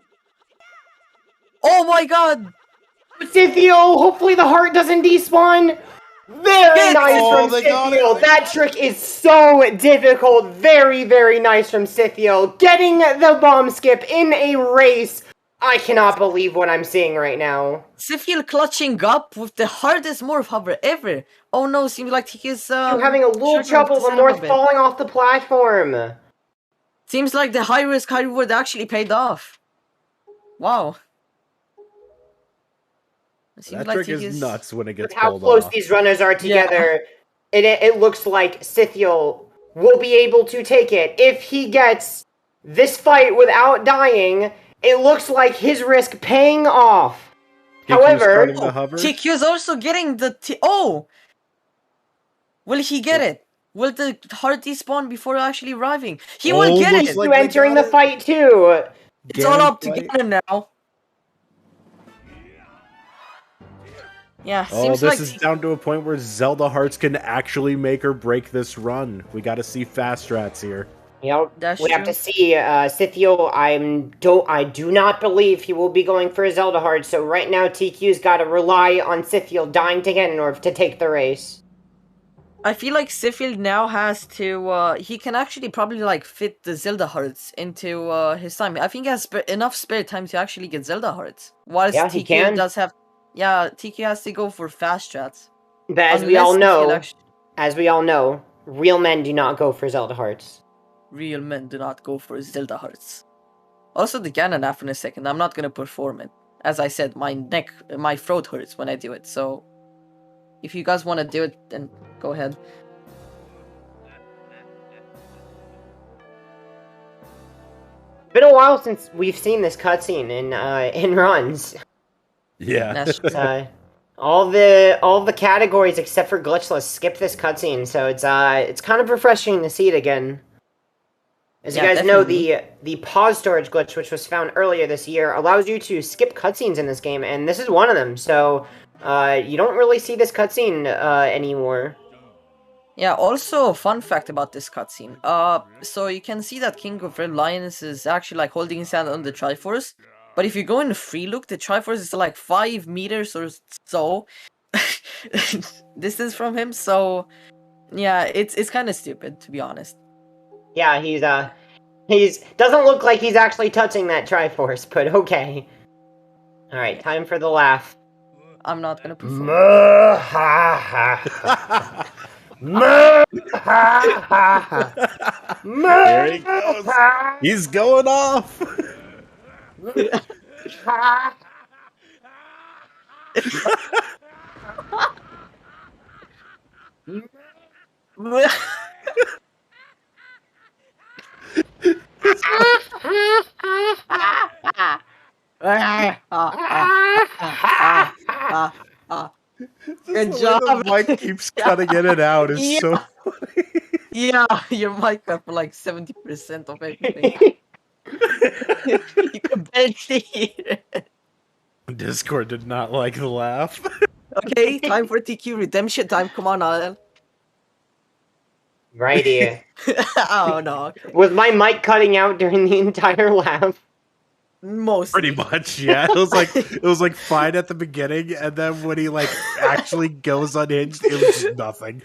Oh my god. Cithiel, hopefully the heart doesn't despawn. Very nice from Cithiel. That trick is so difficult. Very, very nice from Cithiel. Getting the bomb skip in a race. I cannot believe what I'm seeing right now. Cithiel clutching up with the hardest morph hover ever. Oh no, seems like he is I'm having a little trouble. The morph falling off the platform. Seems like the high risk, high reward actually paid off. Wow. That trick is nuts when it gets how pulled close off. these runners are together. It looks like Cithiel will be able to take it. If he gets this fight without dying, it looks like his risk paying off. However, TQ is also getting the will he get it? Will the heart despawn before actually arriving? He will get it! Like entering the fight too. It's all up to Ganon now. Yeah, this is down to a point where Zelda hearts can actually make or break this run. We gotta see fast strats here. Yep, we have to see. Cithiel, I do not believe he will be going for a Zelda heart, so right now TQ's gotta rely on Cithiel dying to Ganon to take the race. I feel like Cithiel now has to, he can actually probably like fit the Zelda hearts into his time. I think he has enough spare time to actually get Zelda hearts. Whilst TQ does have... Yeah, TQ has to go for fast strats. But as we all know, real men do not go for Zelda hearts. Real men do not go for Zelda hearts. Also, the Ganon after a second, I'm not gonna perform it. As I said, my throat hurts when I do it, so... If you guys want to do it, then go ahead. Been a while since we've seen this cutscene in runs. Yeah. All the categories except for glitchless skip this cutscene, so it's kind of refreshing to see it again. As you guys know, the pause storage glitch, which was found earlier this year, allows you to skip cutscenes in this game, and this is one of them. So you don't really see this cutscene anymore. Yeah, also, fun fact about this cutscene. So you can see that King of Red Lions is actually like holding his hand on the Triforce. But if you go in the free look, the Triforce is like 5 meters or so distance from him. So yeah, it's kind of stupid, to be honest. Yeah, he's doesn't look like he's actually touching that Triforce, but okay. All right, time for the laugh. I'm not gonna perform. There he goes. He's going off. Good job. The mic keeps cutting in and out. It's so funny. Yeah, your mic cut for like 70% of everything. You can barely hear it. Discord did not like the laugh. Okay, time for TQ redemption time. Come on, Alan. Right here. Oh no. Okay. Was my mic cutting out during the entire laugh? Most. Pretty much, yeah. It was like fine at the beginning, and then when he like actually goes unhinged, it was just nothing.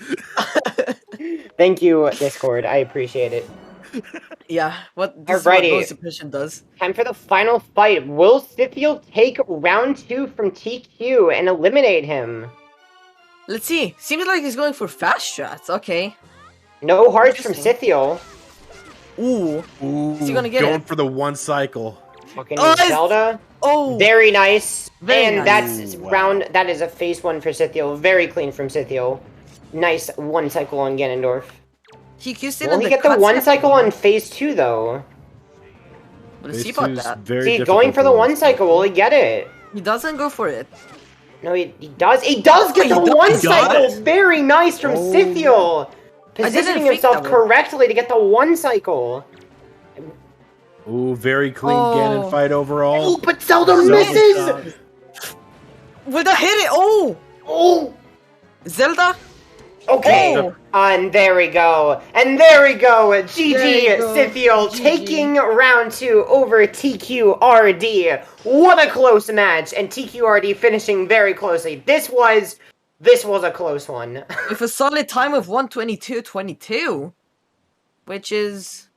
Thank you, Discord. I appreciate it. Yeah, this is what Rose Suppression does. Time for the final fight. Will Cithiel take round 2 from TQ and eliminate him? Let's see. Seems like he's going for fast shots. Okay. No hearts from Cithiel. Ooh. Is he gonna get going for the one cycle. Fucking Zelda. Oh. Very nice. Very nice. That is a phase 1 for Cithiel. Very clean from Cithiel. Nice one cycle on Ganondorf. Will he get the one cycle on phase 2 though? Let's see about that. See, going for the one cycle, will he get it? He doesn't go for it. No, he does. He does get the one cycle. Very nice from Cithiel. positioning think himself of it. correctly to get the one cycle. Ooh, very clean Oh. Ganon fight overall. Oh, but Zelda Zelda misses! shot. Will that hit it? Oh! Oh! Zelda? Okay, Oh! and there we go. And there we go. GG, There you go. Cithiel GG. taking round 2 over TQRD. What a close match, and TQRD finishing very closely. This was a close one. With a solid time of 1:22:22, which is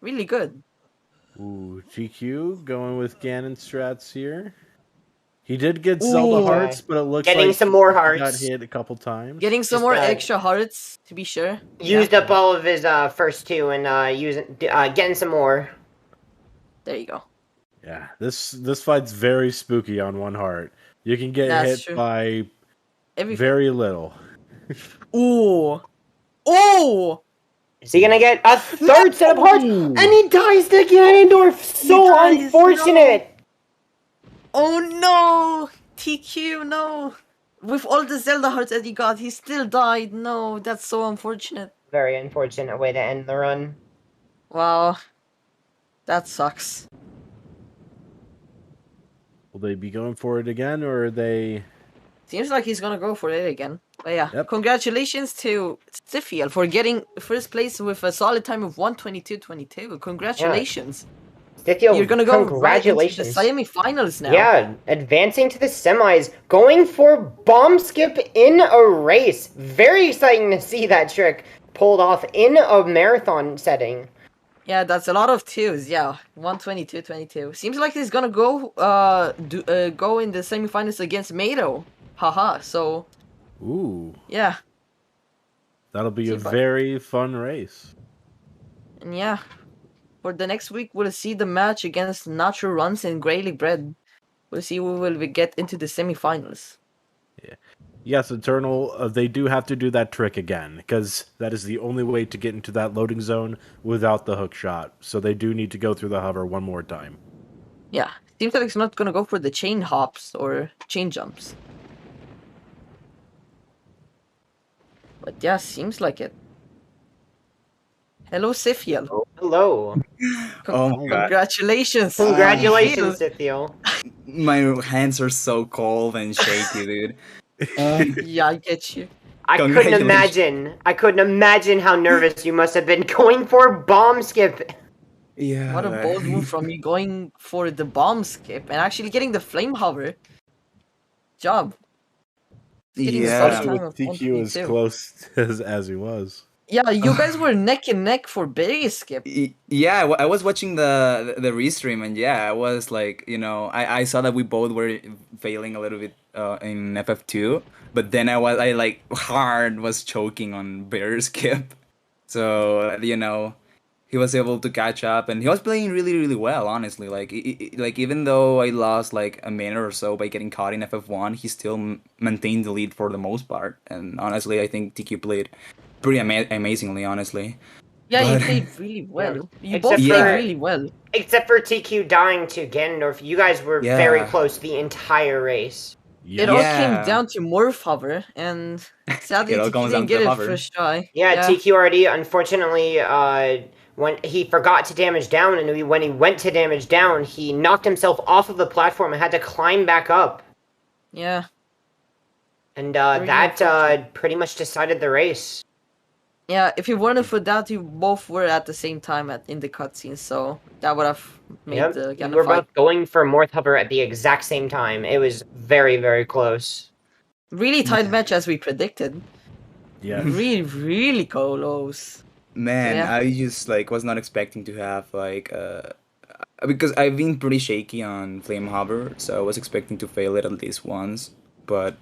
really good. Ooh, GQ going with Ganon strats here. He did get Zelda Ooh. hearts, but it looks Getting like some more he got hearts. hit a couple times. Getting some Just, more extra hearts, to be sure. Used up all of his first 2 and getting some more. There you go. Yeah, this fight's very spooky on one heart. You can get That's hit true. by Every very little. Ooh! Ooh! Is he gonna get a third set of hearts? Ooh. And he dies to Ganondorf! So dies, unfortunate! Oh no! TQ, no! With all the Zelda hearts that he got, he still died. No, that's so unfortunate. Very unfortunate way to end the run. Wow. That sucks. Will they be going for it again, or are they... Seems like he's gonna go for it again. But yeah, Yep. Congratulations to Cithiel for getting first place with a solid time of 1:22:22. Congratulations. Cithiel, You're gonna go right into the congratulations. semi-finals now. Yeah, advancing to the semis, going for bomb skip in a race. Very exciting to see that trick pulled off in a marathon setting. Yeah, that's a lot of twos. Yeah, 1:22:22. Seems like he's gonna go go in the semi-finals against Mado. Haha. So Ooh, yeah, that'll be a Seems like- very fun race. and yeah, for the next week we'll see the match against Natural Runs and Greyly Bread. We'll see who will we get into the semi-finals. Yes, Eternal, they do have to do that trick again, because that is the only way to get into that loading zone without the hook shot. So they do need to go through the hover one more time. Yeah, seems like he's not gonna go for the chain hops or chain jumps. But yeah, seems like it. Hello, Cithiel. Hello. Oh my god. Congratulations. Congratulations, Cithiel. My hands are so cold and shaky, dude. Yeah, I get you. I couldn't Congratulations. imagine how nervous you must have been going for bomb skip. Yeah. What a bold move from you going for the bomb skip and actually getting the flame hover. Job. Getting the Yeah. solid Especially time with of TQ as 1:22. close as he was. Yeah, you guys were neck and neck for biggest skip. Yeah, I was watching the restream, and yeah, I was like, I saw that we both were failing a little bit in FF2, but then I like hard was choking on bear skip, so he was able to catch up, and he was playing really really well, honestly. Like like even though I lost like a minute or so by getting caught in FF1, he still maintained the lead for the most part, and honestly, I think TQ played pretty amazingly, honestly. Yeah, you But- played really well. You Except both played for- really well. Except for TQ dying to Ganondorf, you guys were Yeah. very close the entire race. It all Yeah. came down to Morph Hover, and sadly It all TQ comes down didn't to get it hover. first try. Yeah, TQRD, unfortunately, when he forgot to damage down, and when he went to damage down, he knocked himself off of the platform and had to climb back up. Yeah. And Very that pretty much decided the race. Yeah, if it weren't for that, you both were at the same time in the cutscene, so that would have made Yep, the we Ganon were fight both going for Morth Hover at the exact same time. It was very, very close. really tight match as we predicted. Yeah. Really, really close. Man, Yeah. I just like was not expecting to have like because I've been pretty shaky on Flame Hover, so I was expecting to fail it at least once, but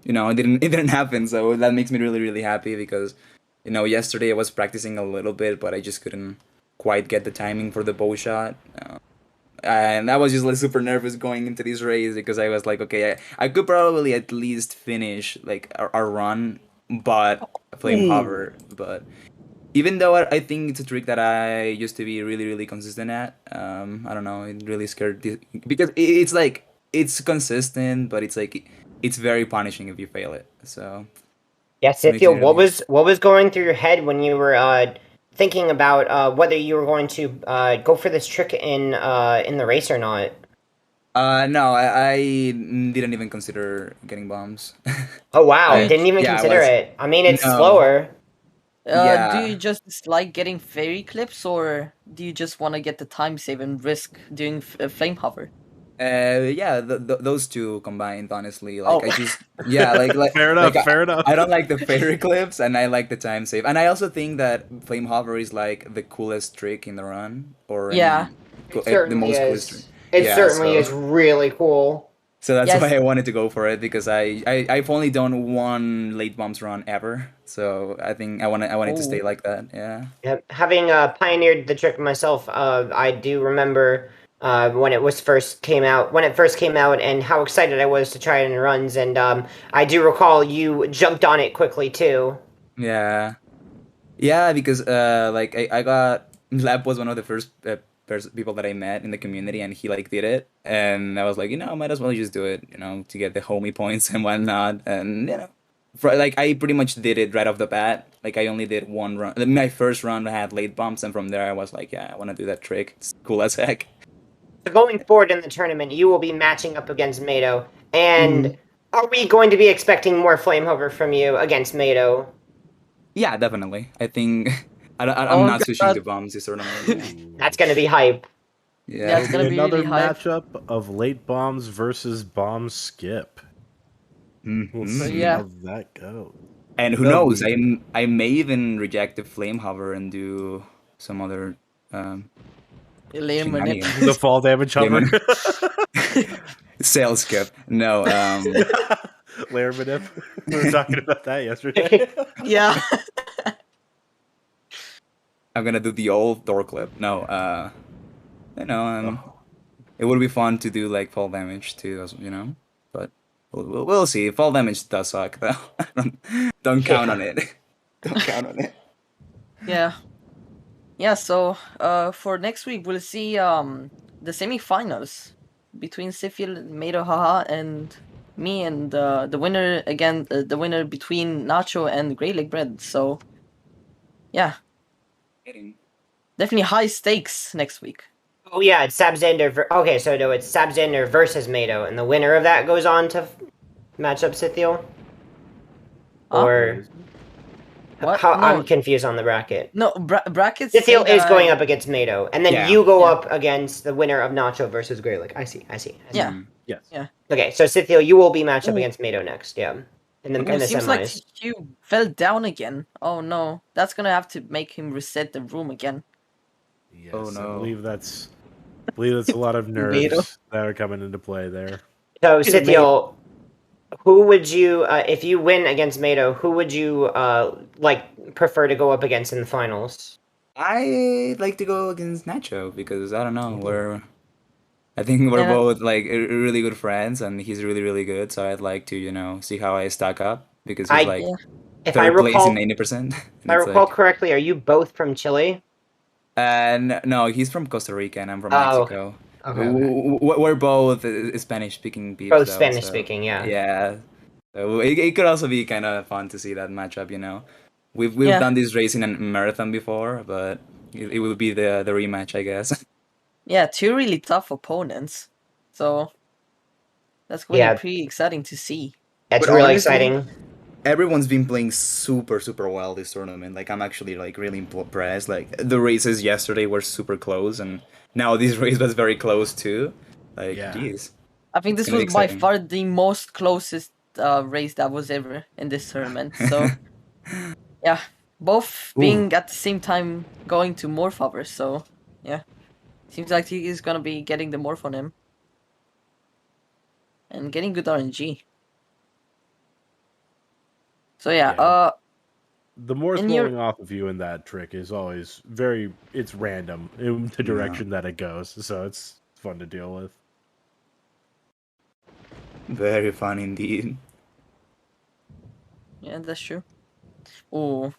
it didn't happen, so that makes me really really happy because yesterday I was practicing a little bit, but I just couldn't quite get the timing for the bow shot. And I was just like super nervous going into this race because I was like, okay, I could probably at least finish like our run, but Flame Hover, but even though I think it's a trick that I used to be really, really consistent at, I don't know, it really scared because it's like, it's consistent, but it's like, it's very punishing if you fail it. So, Yeah, Makes it Cithiel, what really- was going through your head when you were thinking about whether you were going to go for this trick in the race or not? No, I didn't even consider getting bombs. Oh wow, You- didn't even yeah, I consider was- it. I mean, it's No. slower. Do Yeah. you just dislike getting fairy clips, or do you just want to get the time save and risk doing flame hover? Yeah, those two combined, honestly, like Oh. I just like Fair enough. like, Fair enough. I don't like the fairy clips, and I like the time save, and I also think that flame hover is like the coolest trick in the run, or Yeah. It the certainly most coolest trick. is. It Yeah, certainly so- is really cool. So that's Yes. why I wanted to go for it, because I've only done one late bombs run ever, so I think I wanted to stay Oh. like that. Yeah. Yep. Having pioneered the trick myself, I do remember when it first came out, and how excited I was to try it in runs. And I do recall you jumped on it quickly too. Yeah, yeah, because like I got Lab was one of the first people that I met in the community, and he like did it, and I was like, I might as well just do it, to get the homie points and whatnot, and like I pretty much did it right off the bat. Like I only did one run. My first run I had late bumps, and from there I was like, yeah, I want to do that trick. It's cool as heck. So going forward in the tournament, you will be matching up against Mado, and are we going to be expecting more flame hover from you against Mado? Yeah, definitely. I think I'm Oh, not switching God. to bombs this tournament. That's going to be hype. Yeah, it's gonna be another really hype. matchup of late bombs versus bomb skip. We'll Mhm. see yeah. how that goes. And who That'll knows? be- I may even reject the flame hover and do some other Layer manip. shenanigans. The fall damage hover. Sales skip. No, Layer manip. We were talking about that yesterday. Yeah. I'm gonna do the old door clip. No, it would be fun to do like fall damage too, but we'll see. Fall damage does suck though. Don't count on it. Don't count on it. Yeah. Yeah, so for next week we'll see the semifinals between Cithiel, Mado Haha, and me, and the winner again, the winner between Nacho and Grey Leg Bread. So yeah, definitely high stakes next week. Oh yeah, it's Sabzander. Okay, so no, it's Sabzander versus Mado, and the winner of that goes on to match up Cithiel. Huh? Or What? how? No. I'm confused on the bracket. No, brackets. Cithiel say is that going up against Mado, and then Yeah. you go Yeah. up against the winner of Nacho versus Greylick. I see. Yeah. Yes. Okay, so Cithiel, you will be matched up Ooh. against Mado next. Yeah, in the Oh, in the seems semis. like TQ fell down again. Oh no, that's gonna have to make him reset the room again. Yes, Oh, I no. believe that's a lot of nerves that are coming into play there. So Is it Cithiel, who would you, if you win against Mado, who would you prefer to go up against in the finals? I like to go against Nacho because I don't know, I think we're Yeah. both like really good friends, and he's really really good. So I'd like to see how I stack up because he's like Yeah. If I third place recall, in 90%. if I recall correctly, are you both from Chile? No, he's from Costa Rica and I'm from Oh, Mexico. Okay. We're both Spanish speaking people. Both Spanish speaking, yeah. Yeah. So it could also be kind of fun to see that matchup. We've Yeah. done this race in a marathon before, but it will be the rematch, I guess. Yeah, two really tough opponents. So that's going to Yeah. be pretty exciting to see. That's But really honestly- exciting. Everyone's been playing super well this tournament. Like I'm actually like really impressed. Like the races yesterday were super close, and now this race was very close too. Like, Yeah. geez. I think It's this gonna be was by exciting. far the most closest race that was ever in this tournament. So yeah, both being at the same time going to Morph Hover. So yeah, seems like he is gonna be getting the Morph on him and getting good RNG. So yeah, Yeah. The more And you're- throwing off of you in that trick is always it's random in the direction that it goes, so it's fun to deal with. Very fun indeed. yeah, that's true. Oh,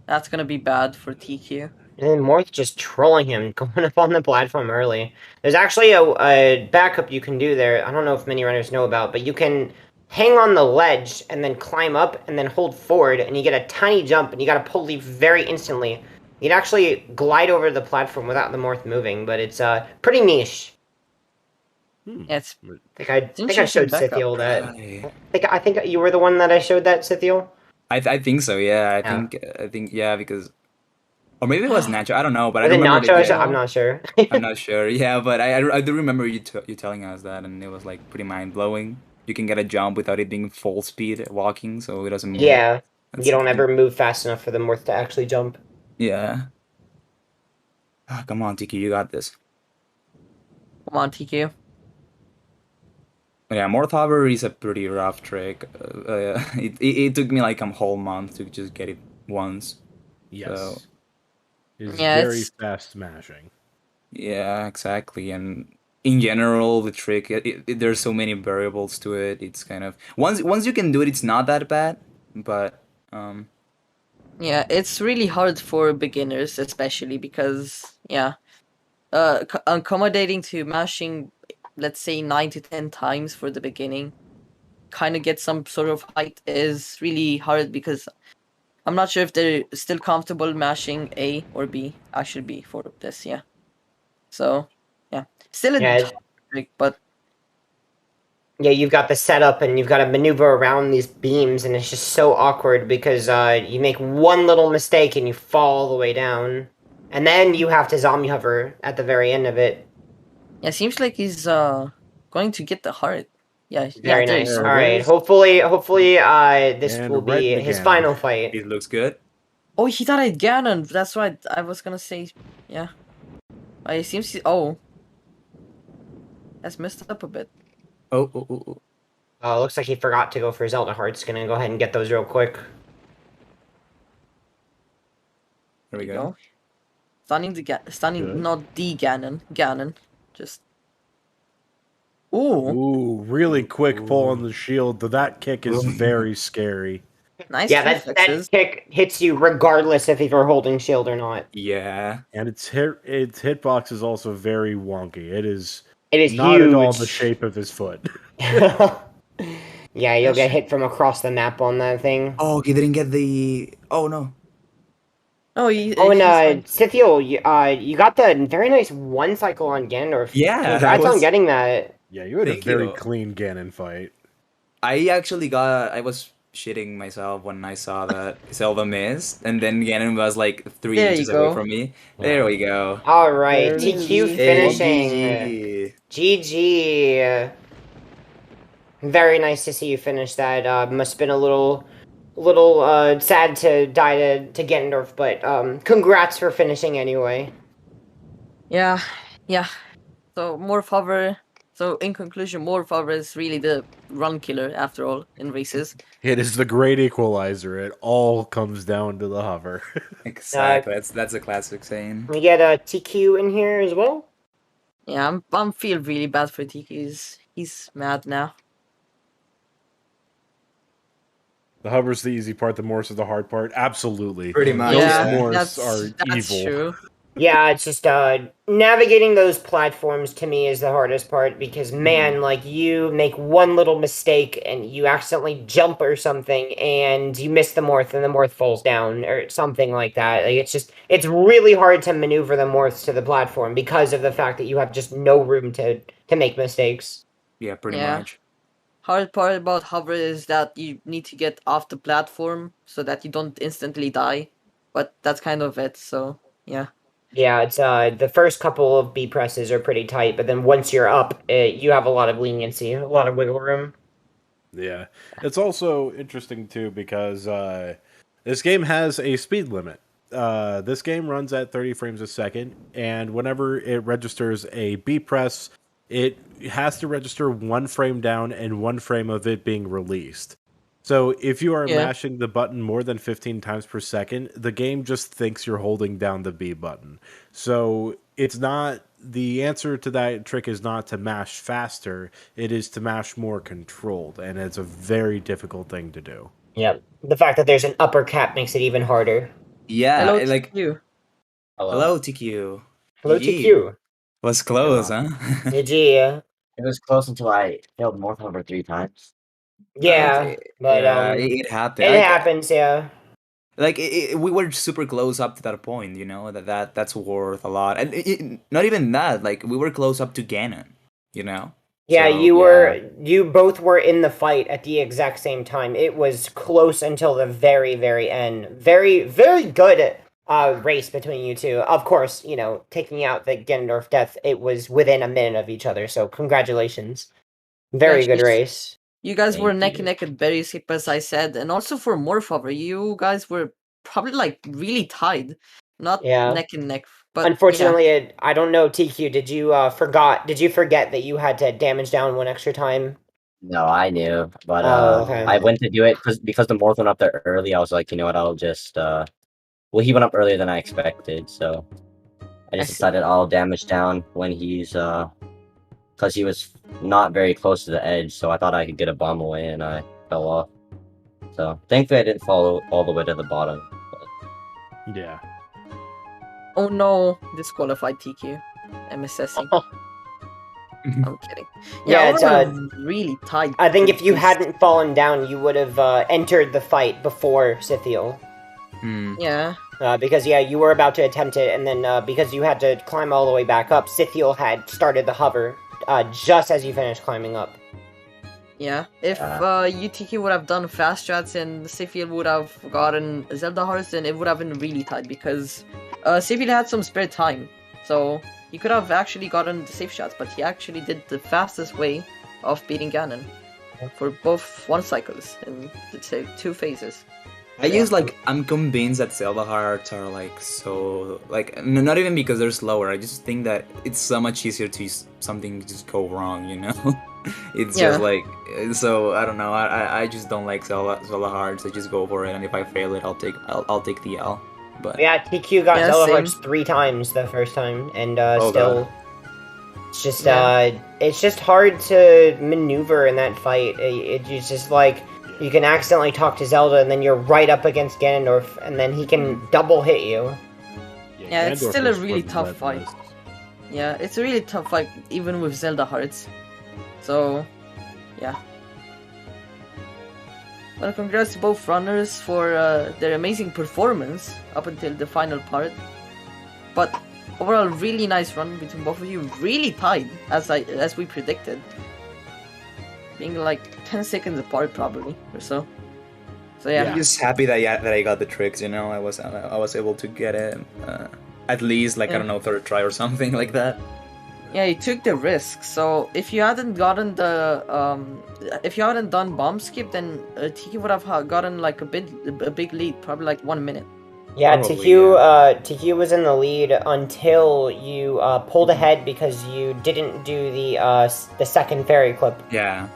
that's gonna be bad for TQ. And then Morth just trolling him, going up on the platform early. There's actually a backup you can do there. I don't know if many runners know about, but you can hang on the ledge and then climb up and then hold forward, and you get a tiny jump, and you got to pull leave very instantly. You'd actually glide over the platform without the morph moving, but it's pretty niche. Yeah, it's I think I showed backup. Cithiel that. Right. I think you were the one that I showed that, Cithiel. I think so. Yeah, Yeah. I think yeah, because or maybe it was Nacho. I don't know, but I Was it remember Nacho? that- I'm not sure. I'm not sure. Yeah, but I do remember you telling us that, and it was like pretty mind blowing. You can get a jump without it being full speed walking, so it doesn't move. Yeah, That's you don't the thing. ever move fast enough for the morph to actually jump. Yeah. Ah, come on, Tiki, you got this. Come on, TQ. Yeah, Morph Hover is a pretty rough trick. It took me like a whole month to just get it once. Yes. So- It's Yeah, very it's- fast smashing. Yeah, exactly. And in general, the trick there's so many variables to it. It's kind of once you can do it, it's not that bad. But Yeah, it's really hard for beginners, especially because accommodating to mashing, let's say 9 to 10 times for the beginning, kind of get some sort of height is really hard because I'm not sure if they're still comfortable mashing A or B. Actually, B for this, yeah. So, yeah, still a Yeah. tough trick, but Yeah, you've got the setup and you've got to maneuver around these beams, and it's just so awkward because you make one little mistake and you fall all the way down, and then you have to zombie hover at the very end of it. yeah, seems like he's going to get the heart. Yeah, Very there nice. you All go. right, is. hopefully, this And will right be in the his Ganon. final fight. it looks good. Oh, he died at Ganon. That's right. I was gonna say, yeah. It seems. That's messed up a bit. Oh. Looks like he forgot to go for Zelda hearts. Gonna go ahead and get those real quick. There we There you go. Stunning, Good. not the Ganon. Ganon, just. Ooh, Ooh, really quick pull on the shield. That kick is very scary. nice Yeah, that reflexes. kick hits you regardless if you're holding shield or not. Yeah. And its hitbox is also very wonky. It is It is not huge. at all the shape of his foot. Yeah, you'll get hit from across the map on that thing. Oh, he didn't get the. Oh no. Oh, And he's fine. Cithiel, you got the very nice one cycle on Ganondorf. Yeah, that Congrats on was- getting that. Yeah, you had Thank a very you. clean Ganon fight. I was shitting myself when I saw that Zelda missed, and then Ganon was like 3 There you inches away go. from me. There we go. All right, Very TQ easy. finishing. GG. Very nice to see you finish that. Must have been a little sad to die to Ganondorf, but congrats for finishing anyway. Yeah. So Morph Hover. So in conclusion, Morph Hover is really the run killer after all in races. It is the great equalizer. It all comes down to the hover. Exactly. That's a classic saying. We get a TQ in here as well. Yeah, I'm feel really bad for TQ. He's mad now. The hover's the easy part, the morphs is the hard part. Absolutely. Pretty much. Those Yeah, morphs are that's evil. true. Yeah, it's just navigating those platforms to me is the hardest part because man, like you make one little mistake and you accidentally jump or something and you miss the morph and the morph falls down or something like that. Like it's really hard to maneuver the morphs to the platform because of the fact that you have just no room to make mistakes. Yeah, pretty Yeah. much. Hard part about hover is that you need to get off the platform so that you don't instantly die. But that's kind of it. So yeah. Yeah, it's the first couple of B presses are pretty tight, but then once you're up, you have a lot of leniency, a lot of wiggle room. Yeah. It's also interesting, too, because this game has a speed limit. This game runs at 30 frames a second, and whenever it registers a B press, it has to register 1 frame down and 1 frame of it being released. So if you are Yeah. mashing the button more than 15 times per second, the game just thinks you're holding down the B button. So it's not, the answer to that trick is not to mash faster, it is to mash more controlled, and it's a very difficult thing to do. Yep. The fact that there's an upper cap makes it even harder. Yeah, Hello, like you. hello TQ. Hello, GG. TQ. Was close, huh? GG. It was close until I failed Morph Hover 3 times. Yeah, but yeah, it happened. it happens. Yeah. Like we were super close up to that point, you know, that's worth a lot, and not even that. Like we were close up to Ganon, you know. Yeah, So, you both were in the fight at the exact same time. It was close until the very, very end. Very, very good race between you two. Of course, you know, taking out the Ganondorf death, it was within a minute of each other, so congratulations. Very good race. You guys Thank were neck and you. neck at very steep, as I said, and also for Morphover, you guys were probably like really tied, not Yeah. neck and neck. But unfortunately, I don't know, TQ. Did you forget that you had to damage down one extra time? No, I knew, but Okay. I went to do it because the Morph went up there early. I was like, you know what? I'll just well, he went up earlier than I expected, so I just decided I'll damage down when he's because he was not very close to the edge, so I thought I could get a bomb away, and I fell off. So thankfully, I didn't fall all the way to the bottom. But... Yeah. Oh no, disqualified TQ. MSSing. I'm kidding. Yeah, it's really tight. I think if you hadn't fallen down, you would have entered the fight before Cithiel. Yeah. Because you were about to attempt it, and then because you had to climb all the way back up, Cithiel had started the hover just as you finished climbing up. Yeah. If UTK would have done fast strats and Cithiel would have gotten Zelda hearts, then it would have been really tight because Cithiel had some spare time, so he could have actually gotten the safe shots, but he actually did the fastest way of beating Ganon for both one cycles in the two phases. I'm convinced that Zelda hearts are like so not even because they're slower. I just think that it's so much easier to something just go wrong, you know. It's just like, so I don't know. I just don't like Zelda hearts. I just go for it, and if I fail it, I'll take the L. But yeah, TQ got Zelda same. hearts 3 times the first time, and Oh, still, God. it's just it's just hard to maneuver in that fight. It's just like you can accidentally talk to Zelda, and then you're right up against Ganondorf, and then he can double hit you. Yeah, it's Ganondorf still a was really tough fight. relentless. Yeah, it's a really tough fight, even with Zelda hearts. So, yeah. Well, congrats to both runners for their amazing performance up until the final part. But overall, really nice run between both of you. Really tied, as we predicted. Being like 10 seconds apart, probably, or so. So yeah. I'm just happy that I got the tricks. You know, I was able to get it at least like I don't know, third try or something like that. Yeah, you took the risk. So if you hadn't gotten the if you hadn't done bomb skip, then Tiki would have gotten like a big lead, probably like 1 minute. Yeah, Probably, TQ was in the lead until you pulled ahead because you didn't do the second fairy clip. Yeah.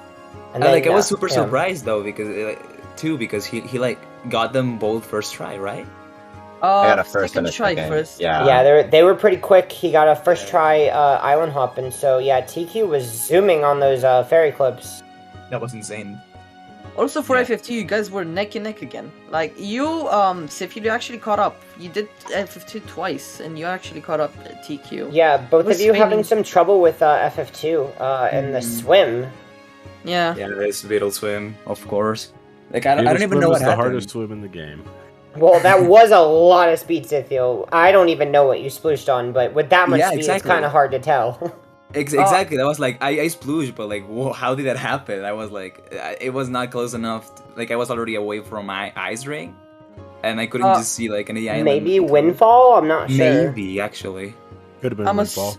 And then, I was super surprised though because he like got them both first try, right? I got a first second and a try second. first. Yeah, they were pretty quick. He got a first try island hop, and so yeah, TQ was zooming on those fairy clips. That was insane. Also for Yeah. FF2, you guys were neck and neck again. Like you, Cithiel, you actually caught up. You did FF2 twice, and you actually caught up TQ. Yeah, both was of you having spinning. some trouble with FF2 and the swim. Yeah. Yeah, it's Beetle Swim, of course. Like I don't Beetle even swim know is what the happened. hardest swim in the game. Well, that was a lot of speed, Cithiel. I don't even know what you splooshed on, but with that much Yeah, speed, exactly. it's kind of hard to tell. Exactly. That was like I splooged, but like, whoa, how did that happen? I was like, it was not close enough. Like I was already away from my ice ring, and I couldn't just see like any island. Maybe Windfall? I'm not sure. Maybe actually. Could have been I'm, a ass- windfall.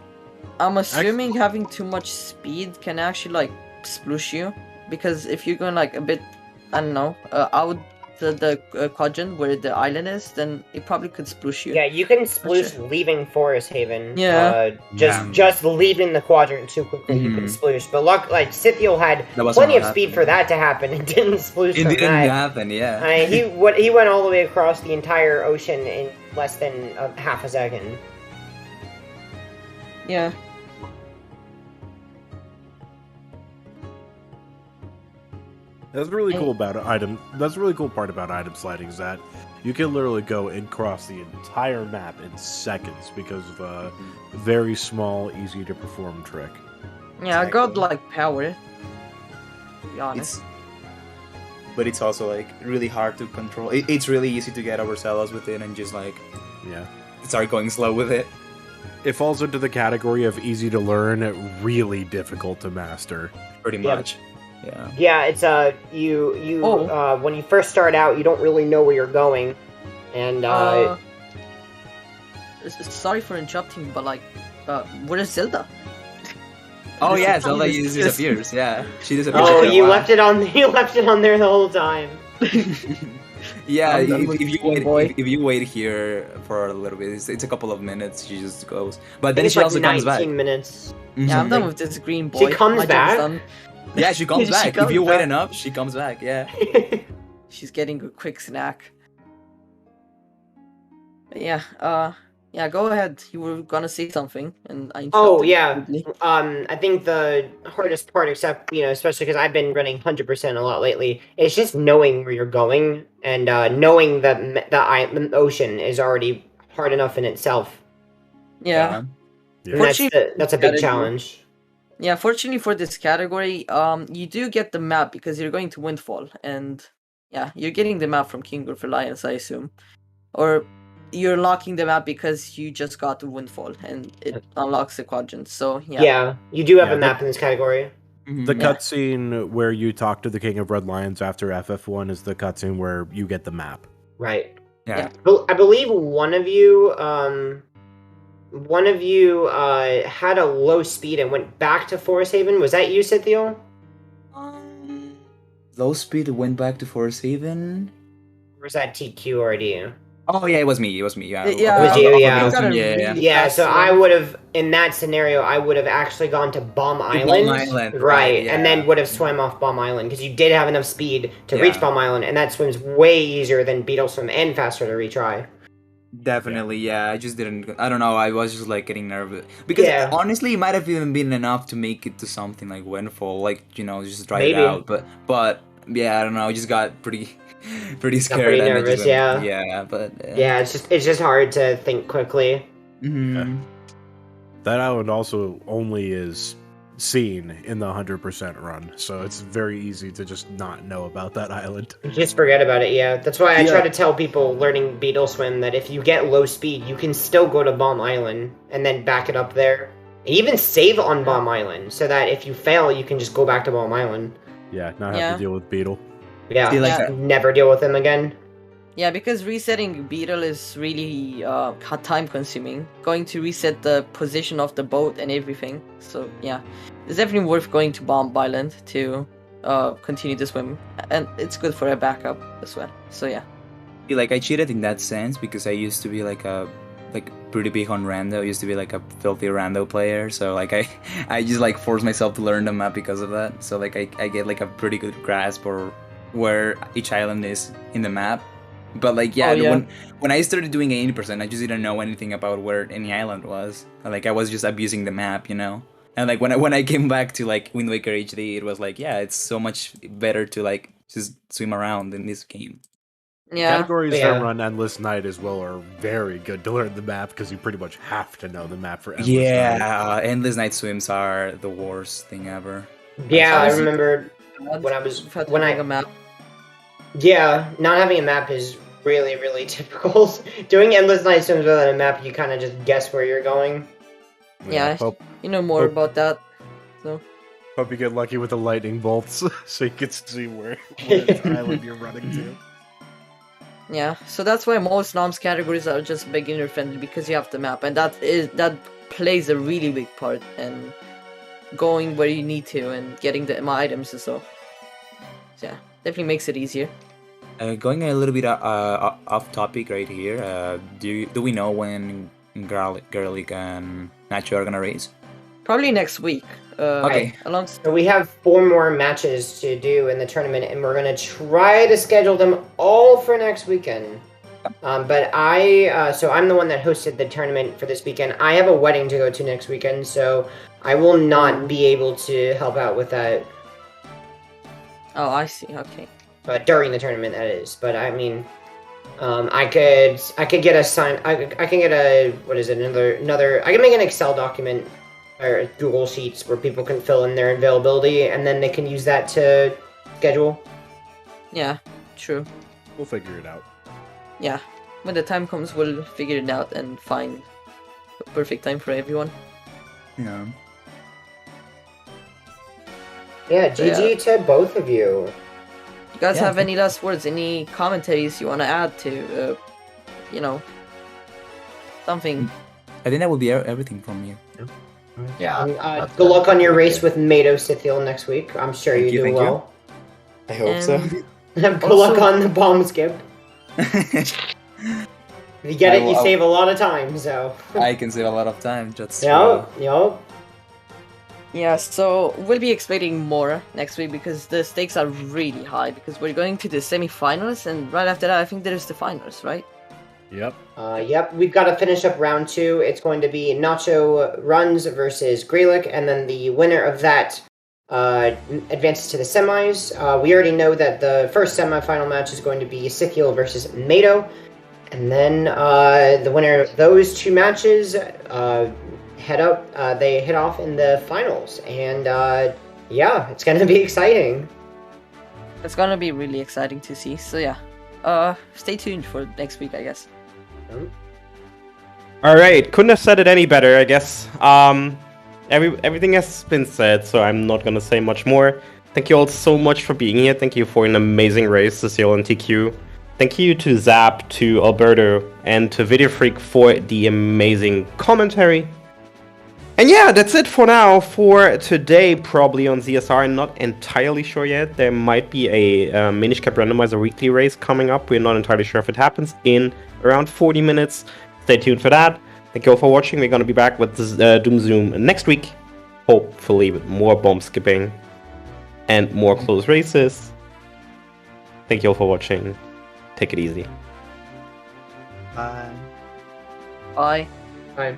I'm assuming having too much speed can actually like sploosh you, because if you're going like a bit, I don't know, out the quadrant where the island is, then it probably could sploosh you. Yeah, you can sploosh leaving Forest Haven. Yeah. Just leaving the quadrant too quickly, you can sploosh. But Cithiel had That wasn't plenty of what speed happened. for that to happen. It didn't sploosh It from didn't that. happen. Yeah. I mean, he went all the way across the entire ocean in less than half a second. Yeah. That's really cool about item. That's a really cool part about item sliding is that you can literally go and cross the entire map in seconds because of a very small, easy to perform trick. Yeah, Exactly. godlike power. To be honest. but it's also like really hard to control. It's really easy to get overzealous with it and just like Yeah. start going slow with it. It falls into the category of easy to learn, really difficult to master. Pretty Yeah. much. Yeah. Yeah, it's when you first start out, you don't really know where you're going, and Sorry for interrupting, but like, where is Zelda? Oh yeah, Zelda Yes. disappears. Yeah, she disappears. oh, after a you while. left it on there the whole time. Yeah, I'm done with if you Game wait, Boy. if you wait here for a little bit, it's a couple of minutes. She just goes, but I then think she it's also like comes back. 19 minutes. Yeah, I'm Mhm. done with this green boy. She comes My job's back? done. Yeah, she comes She back. If comes you back. wait enough, she comes back. Yeah. She's getting a quick snack. But yeah, go ahead. You were gonna say something, and I Oh interrupted yeah. rudely. I think the hardest part, except especially because I've been running 100% a lot lately, is just knowing where you're going and knowing that the ocean is already hard enough in itself. Yeah. Yeah. And that's a big Category. challenge. Yeah, fortunately for this category, you do get the map because you're going to Windfall, and yeah, you're getting the map from King of Reliance, I assume, or you're locking the map because you just got to Windfall and it unlocks the quadrant. So yeah, Yeah, you do have Yeah, a map in this category. Mhm. The Yeah. cutscene where you talk to the King of Red Lions after FF1 is the cutscene where you get the map. Right. Yeah. I believe one of you had a low speed and went back to Forest Haven. Was that you, Cithiel? Low speed went back to Forest Haven. Or was that TQRD? Oh yeah, it was me. Yeah. Yeah, It was you, yeah. you got a Yeah, yeah. really Yeah, fast so I one. would have, in that scenario, I would have actually gone to Bomb Island. Island, right, right, and yeah. then would have swam off Bomb Island, because you did have enough speed to reach Yeah. Bomb Island, and that swim's way easier than Beetle Swim and faster to retry. Definitely, yeah. I just didn't. I don't know. I was just like getting nervous because Yeah. honestly, it might have even been enough to make it to something like Windfall, like just try Maybe. it out. But yeah, I don't know. I just got pretty scared. pretty and I nervous, just yeah. Yeah, but Yeah, it's just hard to think quickly. Mhm. That island also only is seen in the 100% run, so it's very easy to just not know about that island. Just forget about it, yeah. That's why I Yeah. try to tell people learning Beetle Swim that if you get low speed, you can still go to Bomb Island and then back it up there. Even save on Bomb Island, so that if you fail, you can just go back to Bomb Island. Yeah, not have Yeah. to deal with Beetle. Yeah, See, like, Yeah. never deal with them again. Yeah, because resetting Beetle is really time consuming. Going to reset the position of the boat and everything. So yeah, it's definitely worth going to Bomb Island to continue to swim, and it's good for a backup as well. So yeah. like I cheated in that sense because I used to be like pretty big on rando. I used to be like a filthy rando player, so like I just like forced myself to learn the map because of that. So like I get like a pretty good grasp or where each island is in the map. But like yeah, Oh, yeah. when I started doing 80%, I just didn't know anything about where any island was. Like I was just abusing the map, And like when I came back to like Wind Waker HD, it was like yeah, it's so much better to like just swim around in this game. Yeah. Categories Yeah. that run Endless Night as well are very good to learn the map because you pretty much have to know the map for Endless Night. Yeah, endless night swims are the worst thing ever. Yeah, I Honestly, remember when I- a map. Yeah, not having a map is really, really difficult. Doing Endless Night Swims without a map, you kind of just guess where you're going. Yeah. Hope You know more Hope- about that. So you get lucky with the lightning bolts so you can see where island you're running to. yeah, so that's why most NOMS categories are just beginner friendly because you have the map, and that plays a really big part in going where you need to and getting the items and so. So yeah, definitely makes it easier. Going a little bit off topic right here. Do we know when Garlic and Nacho are gonna race? Probably next week. Okay. Along. So we have 4 more matches to do in the tournament, and we're gonna try to schedule them all for next weekend. But so I'm the one that hosted the tournament for this weekend. I have a wedding to go to next weekend, so I will not be able to help out with that Oh, I see. Okay. during the tournament. That is, but I mean, I could get a sign. I can get a another. I can make an Excel document or Google Sheets where people can fill in their availability, and then they can use that to schedule. Yeah, true. We'll figure it out. Yeah, when the time comes, we'll figure it out and find a perfect time for everyone. Yeah. Yeah, GG to both of you. You guys Yeah, have any last words? Any commentaries you want to add to, you know, something? I think that will be everything from you. Yeah. Good luck on your race with Mato Cithiel next week. I'm sure Thank you you, do thank you. well. I hope so. Good Also- luck on the bomb skip. If you get it, you I'll- save a lot of time, so. I can save a lot of time. Just Yup, yup. Yeah, so we'll be expecting more next week because the stakes are really high because we're going to the semi-finals and right after that I think there's the finals, right? Yep. Yep, we've got to finish up round 2. It's going to be Nacho Runs versus Greylick, and then the winner of that advances to the semis. We already know that the first semifinal match is going to be Cithiel versus Mato, and then the winner of those 2 matches they hit off in the finals, and yeah, it's going to be exciting. It's gonna be really exciting to see, so yeah. Stay tuned for next week, I guess. All right, couldn't have said it any better, I guess. Everything has been said, so I'm not gonna say much more. Thank you all so much for being here. Thank you for an amazing race, Cithiel and TQ. Thank you to Zap, to Alberto, and to Video Freak for the amazing commentary. And yeah, that's it for now for today, probably on ZSR. I'm not entirely sure yet. There might be a Minish Cap Randomizer weekly race coming up. We're not entirely sure if it happens in around 40 minutes. Stay tuned for that. Thank you all for watching. We're going to be back with DoomZoom next week. Hopefully with more bomb skipping and more close races. Thank you all for watching. Take it easy. Bye. Bye. Bye.